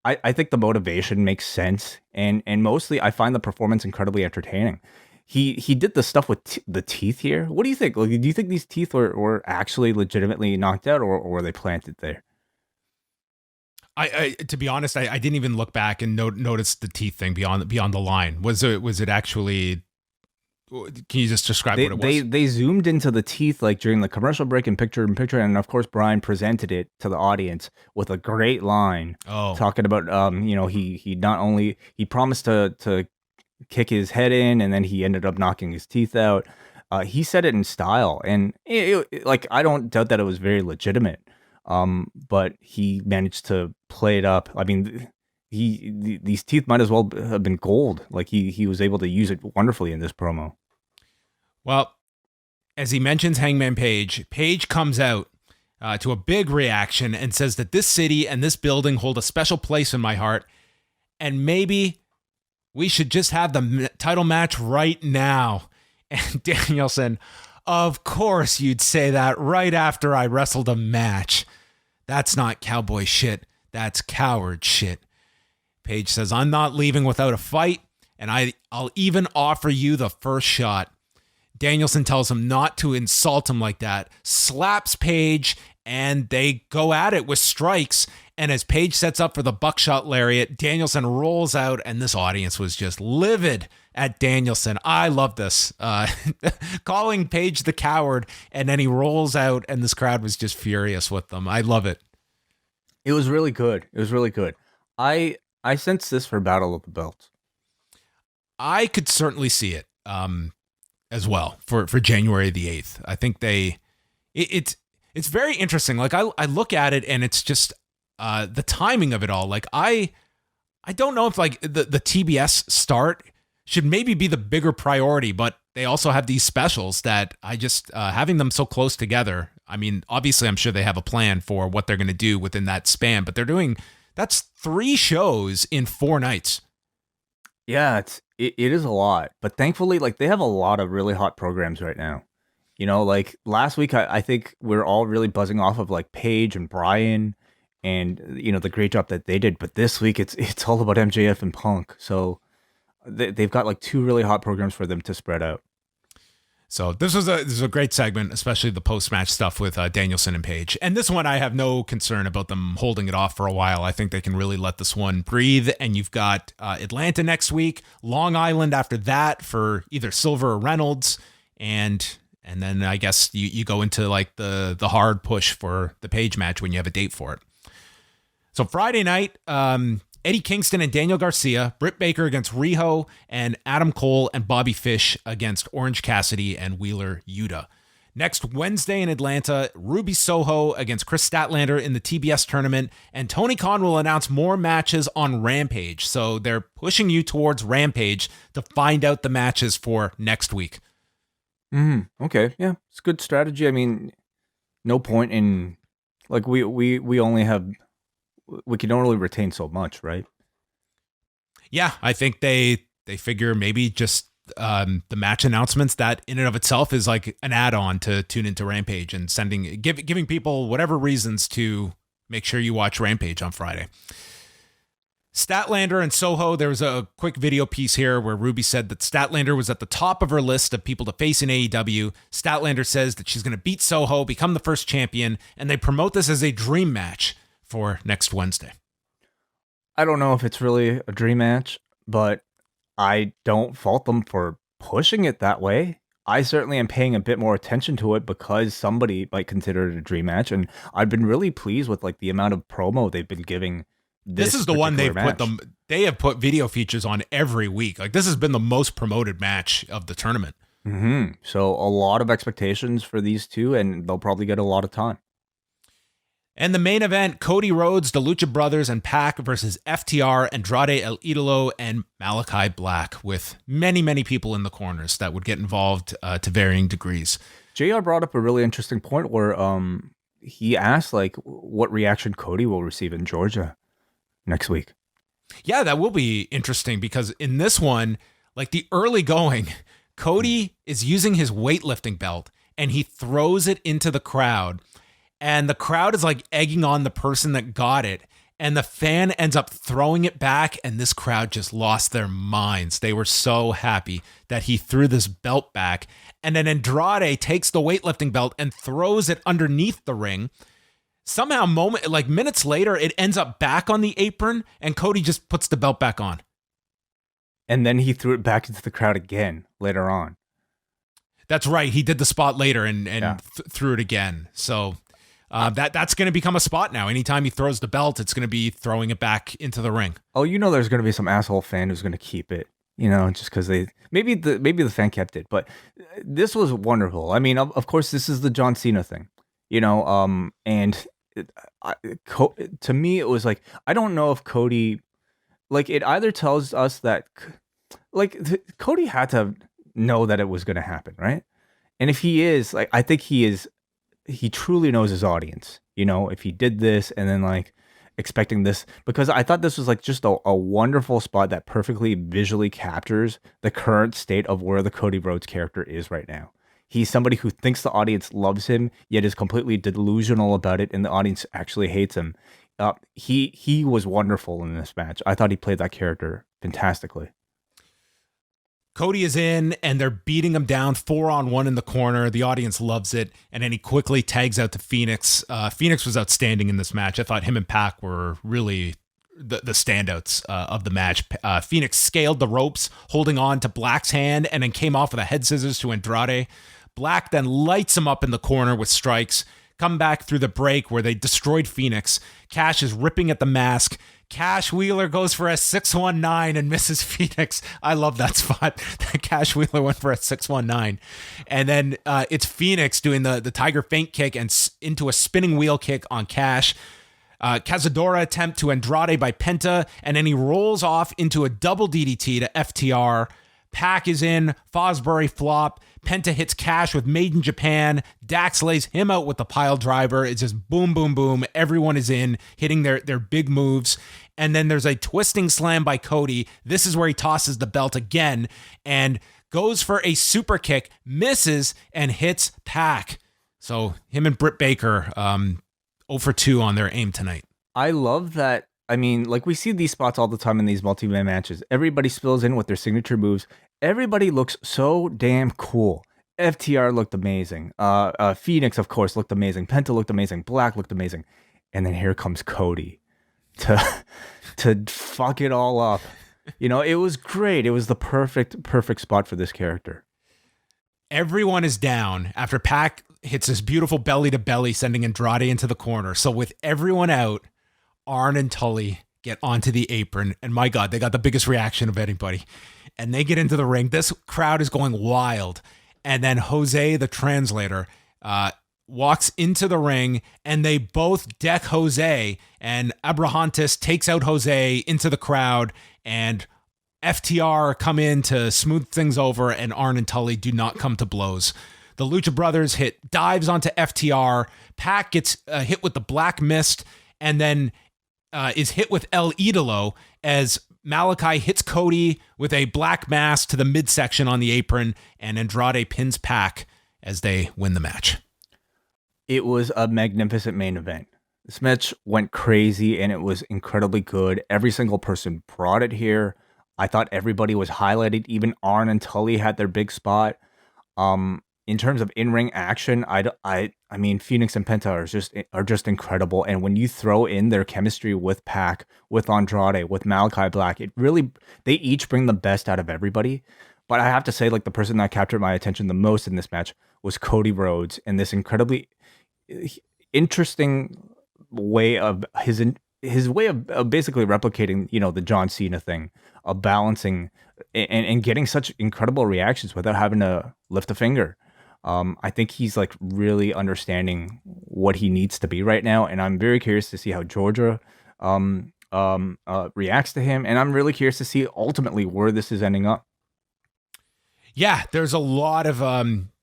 Speaker 3: I think the motivation makes sense, and mostly I find the performance incredibly entertaining. He did the stuff with the teeth here. What do you think? Do you think these teeth were actually legitimately knocked out, or were they planted there?
Speaker 2: I to be honest, I didn't even look back and notice the teeth thing beyond the line. Was it actually Can you just describe what it was?
Speaker 3: They zoomed into the teeth like during the commercial break and picture, and of course Bryan presented it to the audience with a great line talking about he not only he promised to kick his head in, and then he ended up knocking his teeth out. He said it in style, and like I don't doubt that it was very legitimate. But he managed to play it up. I mean, these teeth might as well have been gold. Like he was able to use it wonderfully in this promo.
Speaker 2: Well, as he mentions Hangman Page comes out to a big reaction and says that this city and this building hold a special place in my heart, and maybe we should just have the title match right now. And Danielson, of course you'd say that right after I wrestled a match. That's not cowboy shit. That's coward shit. Page says, I'm not leaving without a fight, and I'll even offer you the first shot. Danielson tells him not to insult him like that, slaps Page, and they go at it with strikes. And as Page sets up for the buckshot lariat, Danielson rolls out, and this audience was just livid at Danielson. I love this. Calling Page the coward, and then he rolls out, and this crowd was just furious with them. I love it.
Speaker 3: It was really good. I sense this for Battle of the Belts.
Speaker 2: I could certainly see it as well for January the 8th. I think it's very interesting. Like I look at it, and it's just the timing of it all. Like I don't know if like the TBS start should maybe be the bigger priority, but they also have these specials that I just having them so close together. I mean, obviously I'm sure they have a plan for what they're going to do within that span, but that's 3 shows in 4 nights.
Speaker 3: Yeah, it is a lot, but thankfully like they have a lot of really hot programs right now. You know, like last week, I think we're all really buzzing off of like Paige and Bryan and, you know, the great job that they did. But this week, it's all about MJF and Punk. So they've got like 2 really hot programs for them to spread out.
Speaker 2: So this was a great segment, especially the post-match stuff with Danielson and Page. And this one, I have no concern about them holding it off for a while. I think they can really let this one breathe. And you've got Atlanta next week, Long Island after that for either Silver or Reynolds. And then I guess you go into like the hard push for the Page match when you have a date for it. So Friday night, Eddie Kingston and Daniel Garcia, Britt Baker against Riho, and Adam Cole and Bobby Fish against Orange Cassidy and Wheeler Yuta. Next Wednesday in Atlanta, Ruby Soho against Chris Statlander in the TBS tournament, and Tony Khan will announce more matches on Rampage. So they're pushing you towards Rampage to find out the matches for next week.
Speaker 3: Okay, yeah, it's a good strategy. I mean, no point in like we only have. We can only retain so much, right?
Speaker 2: Yeah, I think they figure maybe just the match announcements, that in and of itself is like an add-on to tune into Rampage and giving people whatever reasons to make sure you watch Rampage on Friday. Statlander and Soho, there was a quick video piece here where Ruby said that Statlander was at the top of her list of people to face in AEW. Statlander says that she's going to beat Soho, become the first champion, and they promote this as a dream match for next Wednesday.
Speaker 3: I don't know if it's really a dream match, but I don't fault them for pushing it that way. I certainly am paying a bit more attention to it because somebody might consider it a dream match, and I've been really pleased with like the amount of promo they've been giving. This is the one they've put they have put video features on every week. Like this has been the most promoted match of the tournament. So a lot of expectations for these two, and they'll probably get a lot of time.
Speaker 2: And the main event, Cody Rhodes, the Lucha Brothers, and PAC versus FTR, Andrade El Idolo, and Malakai Black, with many, many people in the corners that would get involved to varying degrees.
Speaker 3: JR brought up a really interesting point where he asked like what reaction Cody will receive in Georgia next week.
Speaker 2: Yeah, that will be interesting because in this one, like the early going, Cody is using his weightlifting belt and he throws it into the crowd. And the crowd is like egging on the person that got it. And the fan ends up throwing it back. And this crowd just lost their minds. They were so happy that he threw this belt back. And then Andrade takes the weightlifting belt and throws it underneath the ring. Somehow, minutes later, it ends up back on the apron. And Cody just puts the belt back on.
Speaker 3: And then he threw it back into the crowd again later on.
Speaker 2: That's right. He did the spot later and threw it again. So that's going to become a spot now. Anytime he throws the belt, it's going to be throwing it back into the ring.
Speaker 3: Oh, there's going to be some asshole fan who's going to keep it. Just because maybe the fan kept it, but this was wonderful. I mean, of course, this is the John Cena thing, and to me, it was like, I don't know if Cody, like, it either tells us that, like, Cody had to know that it was going to happen, right? And if he is, like, I think he truly knows his audience, if he did this and then, like, expecting this, because I thought this was like just a wonderful spot that perfectly visually captures the current state of where the Cody Rhodes character is right now. He's somebody who thinks the audience loves him, yet is completely delusional about it, and the audience actually hates him. He was wonderful in this match. I thought he played that character fantastically.
Speaker 2: Cody is in, and they're beating him down 4-on-1 in the corner. The audience loves it, and then he quickly tags out to Phoenix. Phoenix was outstanding in this match. I thought him and PAC were really the standouts of the match. Phoenix scaled the ropes, holding on to Black's hand, and then came off with a head scissors to Andrade. Black then lights him up in the corner with strikes. Come back through the break where they destroyed Phoenix. Cash is ripping at the mask. Cash Wheeler goes for a 619 and misses Phoenix. I love that spot. Cash Wheeler went for a 619. And then it's Phoenix doing the Tiger Feint kick and into a spinning wheel kick on Cash. Cazadora attempt to Andrade by Penta, and then he rolls off into a double DDT to FTR. PAC is in, Fosbury flop, Penta hits Cash with Made in Japan, Dax lays him out with the pile driver. It's just boom, boom, boom. Everyone is in, hitting their big moves. And then there's a twisting slam by Cody. This is where he tosses the belt again and goes for a super kick, misses, and hits PAC. So him and Britt Baker 0 for 2 on their aim tonight.
Speaker 3: I love that. I mean, like, we see these spots all the time in these multi-man matches. Everybody spills in with their signature moves. Everybody looks so damn cool. FTR looked amazing. Phoenix, of course, looked amazing. Penta looked amazing. Black looked amazing. And then here comes Cody to fuck it all up. It was great. It was the perfect spot for this character.
Speaker 2: Everyone is down after PAC hits this beautiful belly to belly, sending Andrade into the corner. So with everyone out, Arn and Tully get onto the apron, and my God, they got the biggest reaction of anybody. And they get into the ring. This crowd is going wild. And then Jose, the translator, walks into the ring, and they both deck Jose, and Abrahantes takes out Jose into the crowd, and FTR come in to smooth things over, and Arn and Tully do not come to blows. The Lucha Brothers dives onto FTR. PAC gets hit with the Black Mist, and then is hit with El Idolo as Malakai hits Cody with a black mass to the midsection on the apron, and Andrade pins PAC as they win the match.
Speaker 3: It was a magnificent main event. This match went crazy, and it was incredibly good. Every single person brought it here. I thought everybody was highlighted. Even Arn and Tully had their big spot. In terms of in-ring action, I mean, Phoenix and Penta are just incredible. And when you throw in their chemistry with PAC, with Andrade, with Malakai Black, they each bring the best out of everybody. But I have to say, like, the person that captured my attention the most in this match was Cody Rhodes, and this incredibly interesting way of his way of basically replicating, the John Cena thing of balancing and getting such incredible reactions without having to lift a finger. I think he's, like, really understanding what he needs to be right now, and I'm very curious to see how Georgia reacts to him, and I'm really curious to see ultimately where this is ending up.
Speaker 2: Yeah, there's a lot of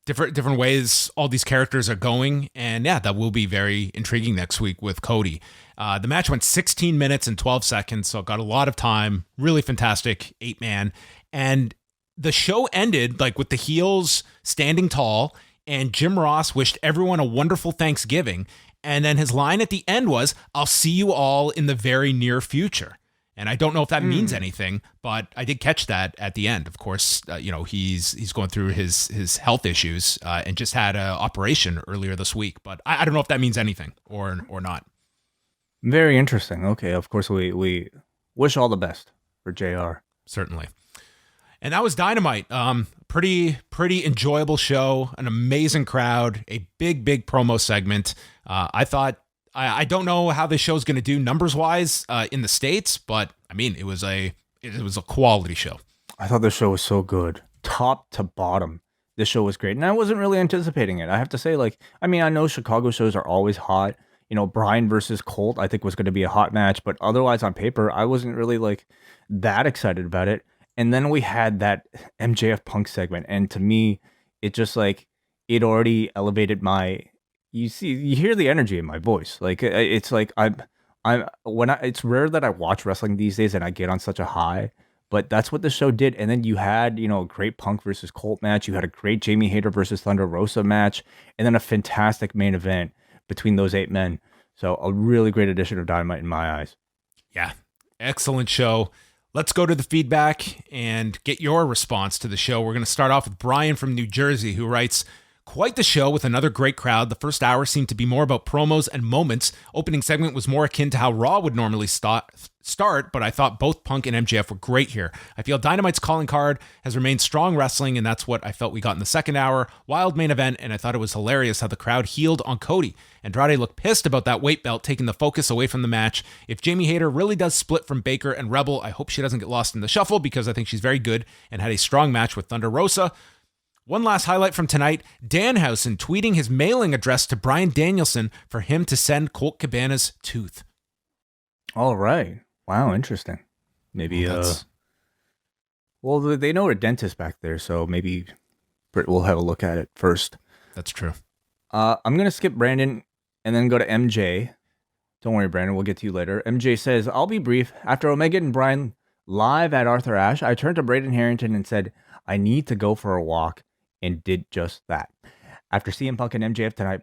Speaker 2: different ways all these characters are going, and yeah, that will be very intriguing next week with Cody. The match went 16 minutes and 12 seconds, so got a lot of time. Really fantastic 8-man, and the show ended like with the heels standing tall, and Jim Ross wished everyone a wonderful Thanksgiving, and then his line at the end was, "I'll see you all in the very near future." And I don't know if that means anything, but I did catch that at the end. Of course, he's going through his health issues and just had an operation earlier this week. But I don't know if that means anything or not.
Speaker 3: Very interesting. Okay, of course, we wish all the best for JR.
Speaker 2: Certainly. And that was Dynamite. Pretty enjoyable show, an amazing crowd, a big promo segment. I thought, I don't know how this show's going to do numbers wise in the States, but I mean, it was a quality show.
Speaker 3: I thought the show was so good, top to bottom. This show was great, and I wasn't really anticipating it. I have to say, I know Chicago shows are always hot. Bryan versus Colt, I think was going to be a hot match, but otherwise on paper, I wasn't really that excited about it. And then we had that MJF Punk segment, and to me, it just it already elevated my. You hear the energy in my voice. It's it's rare that I watch wrestling these days and I get on such a high, but that's what the show did. And then you had a great Punk versus Colt match. You had a great Jamie Hayter versus Thunder Rosa match, and then a fantastic main event between those 8 men. So a really great edition of Dynamite in my eyes.
Speaker 2: Yeah, excellent show. Let's go to the feedback and get your response to the show. We're going to start off with Brian from New Jersey, who writes, quite the show with another great crowd. The first hour seemed to be more about promos and moments. Opening segment was more akin to how Raw would normally start, but I thought both Punk and MJF were great here. I feel Dynamite's calling card has remained strong wrestling, and that's what I felt we got in the second hour. Wild main event, and I thought it was hilarious how the crowd healed on Cody. Andrade looked pissed about that weight belt taking the focus away from the match. If Jamie Hayter really does split from Baker and Rebel, I hope she doesn't get lost in the shuffle because I think she's very good and had a strong match with Thunder Rosa. One last highlight from tonight, Danhausen tweeting his mailing address to Bryan Danielson for him to send Colt Cabana's tooth.
Speaker 3: All right. Wow, interesting. Maybe, well, they know a dentist back there, so maybe we'll have a look at it first.
Speaker 2: That's true.
Speaker 3: I'm going to skip Brandon and then go to MJ. Don't worry, Brandon, we'll get to you later. MJ says, I'll be brief. After Omega and Bryan live at Arthur Ashe, I turned to Braden Harrington and said, I need to go for a walk. And did just that. After CM Punk and MJF tonight,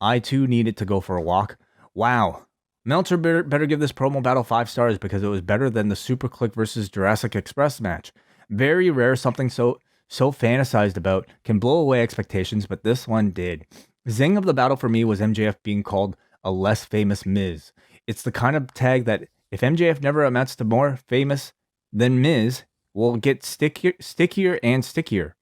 Speaker 3: I too needed to go for a walk. Wow. Meltzer better give this promo battle 5 stars because it was better than the Super Click versus Jurassic Express match. Very rare something so fantasized about can blow away expectations, but this one did. Zing of the battle for me was MJF being called a less famous Miz. It's the kind of tag that if MJF never amounts to more famous than Miz, will get stickier and stickier.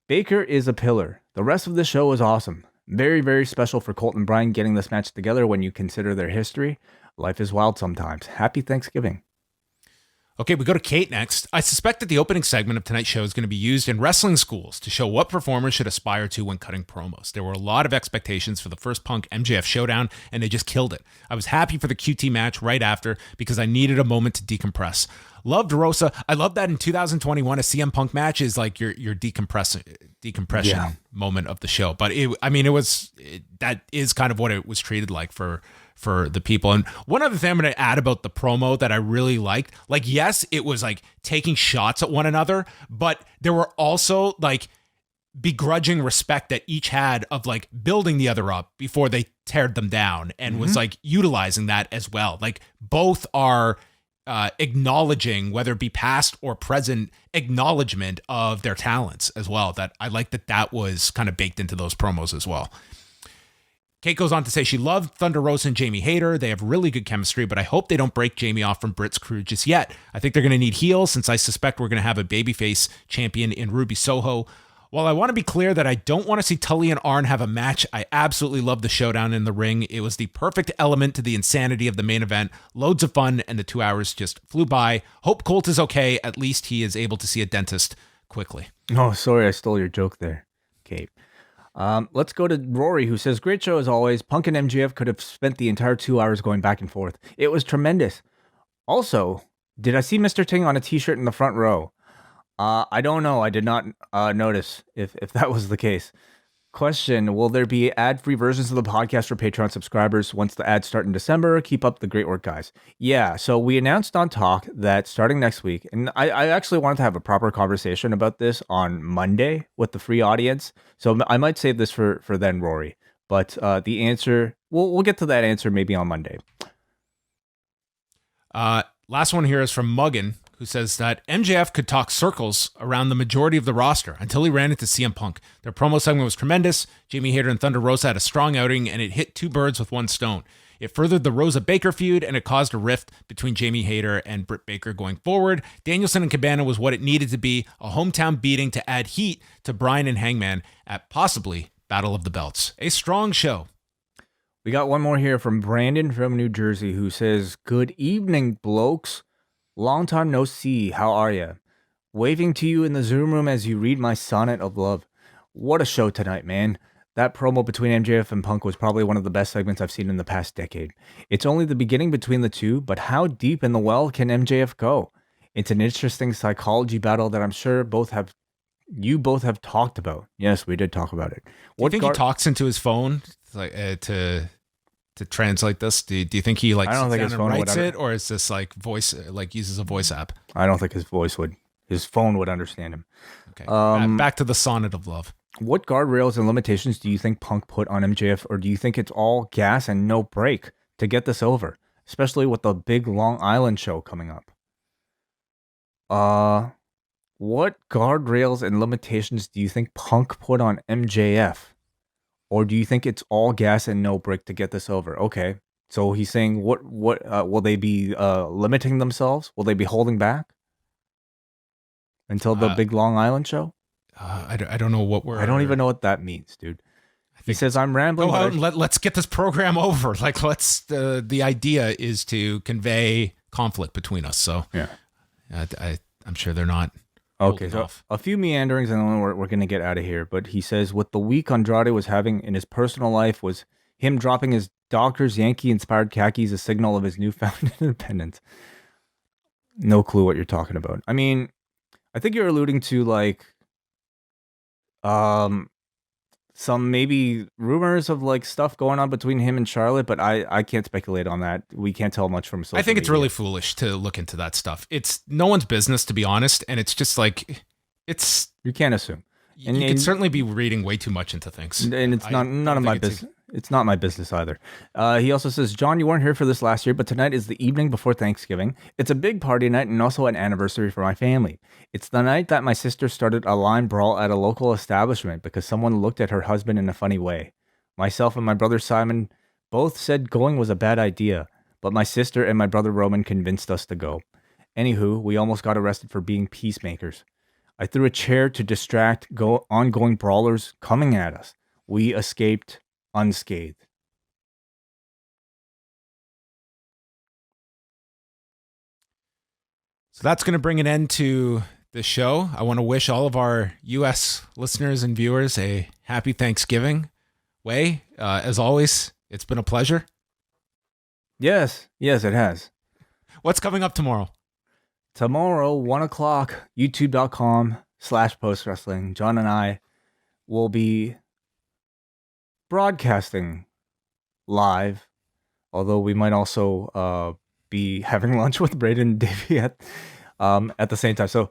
Speaker 3: Baker is a pillar. The rest of the show was awesome. Very, very special for Colt and Bryan getting this match together when you consider their history. Life is wild sometimes. Happy Thanksgiving.
Speaker 2: Okay, we go to Kate next. I suspect that the opening segment of tonight's show is going to be used in wrestling schools to show what performers should aspire to when cutting promos. There were a lot of expectations for the first Punk MJF showdown, and they just killed it. I was happy for the QT match right after because I needed a moment to decompress. Loved Rosa. I love that in 2021, a CM Punk match is like your decompression moment of the show. But that is kind of what it was treated like for the people. And one other thing I'm going to add about the promo that I really liked, yes, it was taking shots at one another, but there were also begrudging respect that each had of building the other up before they teared them down, and was utilizing that as well. Both are acknowledging, whether it be past or present acknowledgement of their talents as well. That I like that was kind of baked into those promos as well. Kate goes on to say she loved Thunder Rosa and Jamie Hayter. They have really good chemistry, but I hope they don't break Jamie off from Britt's crew just yet. I think they're going to need heels, since I suspect we're going to have a babyface champion in Ruby Soho. While I want to be clear that I don't want to see Tully and Arn have a match, I absolutely love the showdown in the ring. It was the perfect element to the insanity of the main event. Loads of fun, and the 2 hours just flew by. Hope Colt is okay. At least he is able to see a dentist quickly.
Speaker 3: Oh, sorry, I stole your joke there, Kate. Let's go to Rory, who says, great show as always. Punk and MJF could have spent the entire 2 hours going back and forth. It was tremendous. Also, did I see Mr. Ting on a t-shirt in the front row? I don't know. I did not notice if that was the case. Question, will there be ad-free versions of the podcast for Patreon subscribers once the ads start in December? Keep up the great work, guys. Yeah, so we announced on Talk that starting next week, and I actually wanted to have a proper conversation about this on Monday with the free audience, so I might save this for then, Rory. But the answer, we'll get to that answer maybe on Monday.
Speaker 2: Last one here is from Muggin, who says that MJF could talk circles around the majority of the roster until he ran into CM Punk. Their promo segment was tremendous. Jamie Hayter and Thunder Rosa had a strong outing, and it hit 2 birds with 1 stone. It furthered the Rosa Baker feud, and it caused a rift between Jamie Hayter and Britt Baker going forward. Danielson and Cabana was what it needed to be, a hometown beating to add heat to Bryan and Hangman at possibly Battle of the Belts. A strong show.
Speaker 3: We got one more here from Brandon from New Jersey who says, "Good evening, blokes. Long time no see. How are ya? Waving to you in the Zoom room as you read my sonnet of love. What a show tonight, man. That promo between MJF and Punk was probably one of the best segments I've seen in the past decade. It's only the beginning between the two, but how deep in the well can MJF go? It's an interesting psychology battle that I'm sure you both have talked about." Yes, we did talk about it.
Speaker 2: Do you think he talks into his phone to translate this? Do you think he
Speaker 3: I don't think his phone
Speaker 2: writes it, or is this like voice, like uses a voice app?
Speaker 3: I don't think his phone would understand him.
Speaker 2: Okay. Back to the sonnet of love.
Speaker 3: What guardrails and limitations do you think Punk put on MJF, or do you think it's all gas and no break to get this over, especially with the big Long Island show coming up? What guardrails and limitations do you think Punk put on MJF, or do you think it's all gas and no break to get this over? Okay, so he's saying what will they be limiting themselves? Will they be holding back until the big Long Island show?
Speaker 2: I don't know what
Speaker 3: I don't even know what that means, dude. He says, "I'm rambling."
Speaker 2: Go out and let's get this program over. Like, the idea is to convey conflict between us. So
Speaker 3: yeah,
Speaker 2: I'm sure they're not.
Speaker 3: Okay, so a few meanderings and then we're going to get out of here. But he says, what the week Andrade was having in his personal life was him dropping his Doctor's Yankee-inspired khakis, a signal of his newfound independence. No clue what you're talking about. I mean, I think you're alluding to like some maybe rumors of like stuff going on between him and Charlotte, but I can't speculate on that. We can't tell much from social
Speaker 2: I think it's
Speaker 3: media.
Speaker 2: really foolish to look into that stuff. It's no one's business, to be honest, and it's just like
Speaker 3: you can't assume.
Speaker 2: And you can certainly be reading way too much into things.
Speaker 3: And it's none of my business. It's not my business either. He also says, "John, you weren't here for this last year, but tonight is the evening before Thanksgiving. It's a big party night and also an anniversary for my family. It's the night that my sister started a line brawl at a local establishment because someone looked at her husband in a funny way. Myself and my brother Simon both said going was a bad idea, but my sister and my brother Roman convinced us to go. Anywho, we almost got arrested for being peacemakers. I threw a chair to distract ongoing brawlers coming at us. We escaped unscathed."
Speaker 2: So that's going to bring an end to the show. I want to wish all of our U.S. listeners and viewers a happy Thanksgiving. Wai, as always, it's been a pleasure.
Speaker 3: Yes, it has.
Speaker 2: What's coming up tomorrow?
Speaker 3: Tomorrow, 1 o'clock, youtube.com/postwrestling. John and I will be broadcasting live, although we might also be having lunch with Braden and Davey at the same time. So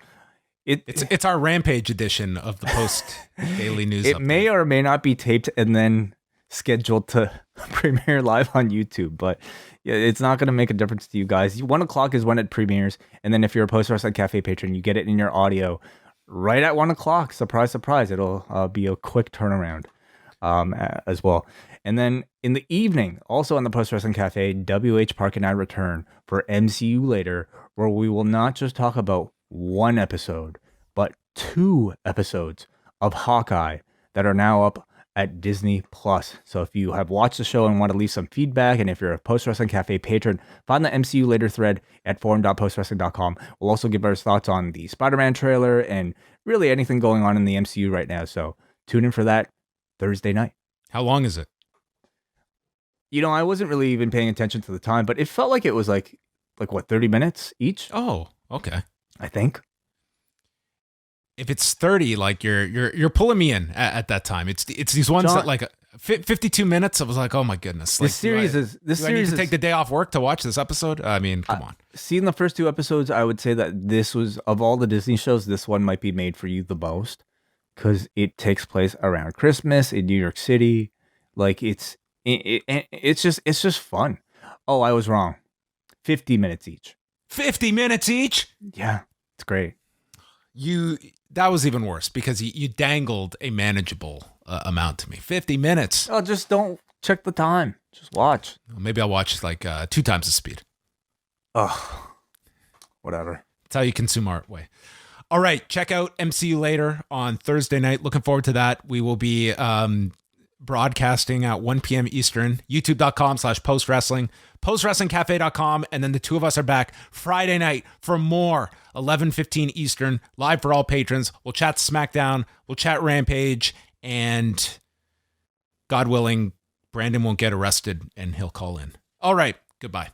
Speaker 2: it's our Rampage edition of the post daily news.
Speaker 3: It may or may not be taped and then scheduled to premiere live on YouTube, but yeah, it's not going to make a difference to you guys. 1 o'clock is when it premieres, and then if you're a Post Wrestling Cafe patron, you get it in your audio right at 1 o'clock. Surprise, surprise! It'll be a quick turnaround as well. And then in the evening, also on the Post Wrestling Cafe, WH Park and I return for MCU Later, where we will not just talk about one episode, but 2 episodes of Hawkeye that are now up at Disney Plus. So if you have watched the show and want to leave some feedback, and if you're a Post Wrestling Cafe patron, find the MCU Later thread at forum.postwrestling.com. We'll also give our thoughts on the Spider-Man trailer and really anything going on in the MCU right now. So tune in for that Thursday night.
Speaker 2: How long is it?
Speaker 3: You know, I wasn't really even paying attention to the time, but it felt like it was like what, 30 minutes each?
Speaker 2: Oh, okay.
Speaker 3: I think.
Speaker 2: If it's 30, like you're pulling me in at that time. It's these ones, John, that like 52 minutes. I was like, oh my goodness. Like,
Speaker 3: do I need
Speaker 2: to take the day off work to watch this episode? I mean, come on.
Speaker 3: Seeing the first 2 episodes, I would say that this was, of all the Disney shows, this one might be made for you the most because it takes place around Christmas in New York City. Like it's just fun. Oh, I was wrong. 50 minutes each.
Speaker 2: 50 minutes each?
Speaker 3: Yeah, it's great.
Speaker 2: That was even worse because you dangled a manageable amount to me. 50 minutes.
Speaker 3: Oh, just don't check the time. Just watch.
Speaker 2: Maybe I'll watch like 2 times the speed.
Speaker 3: Ugh. Whatever.
Speaker 2: That's how you consume art way. All right. Check out MCU later on Thursday night. Looking forward to that. We will be broadcasting at 1 p.m. Eastern, youtube.com/postwrestling, postwrestlingcafe.com. And then the two of us are back Friday night for more 11:15 Eastern, live for all patrons. We'll chat SmackDown. We'll chat Rampage. And God willing, Brandon won't get arrested and he'll call in. All right. Goodbye.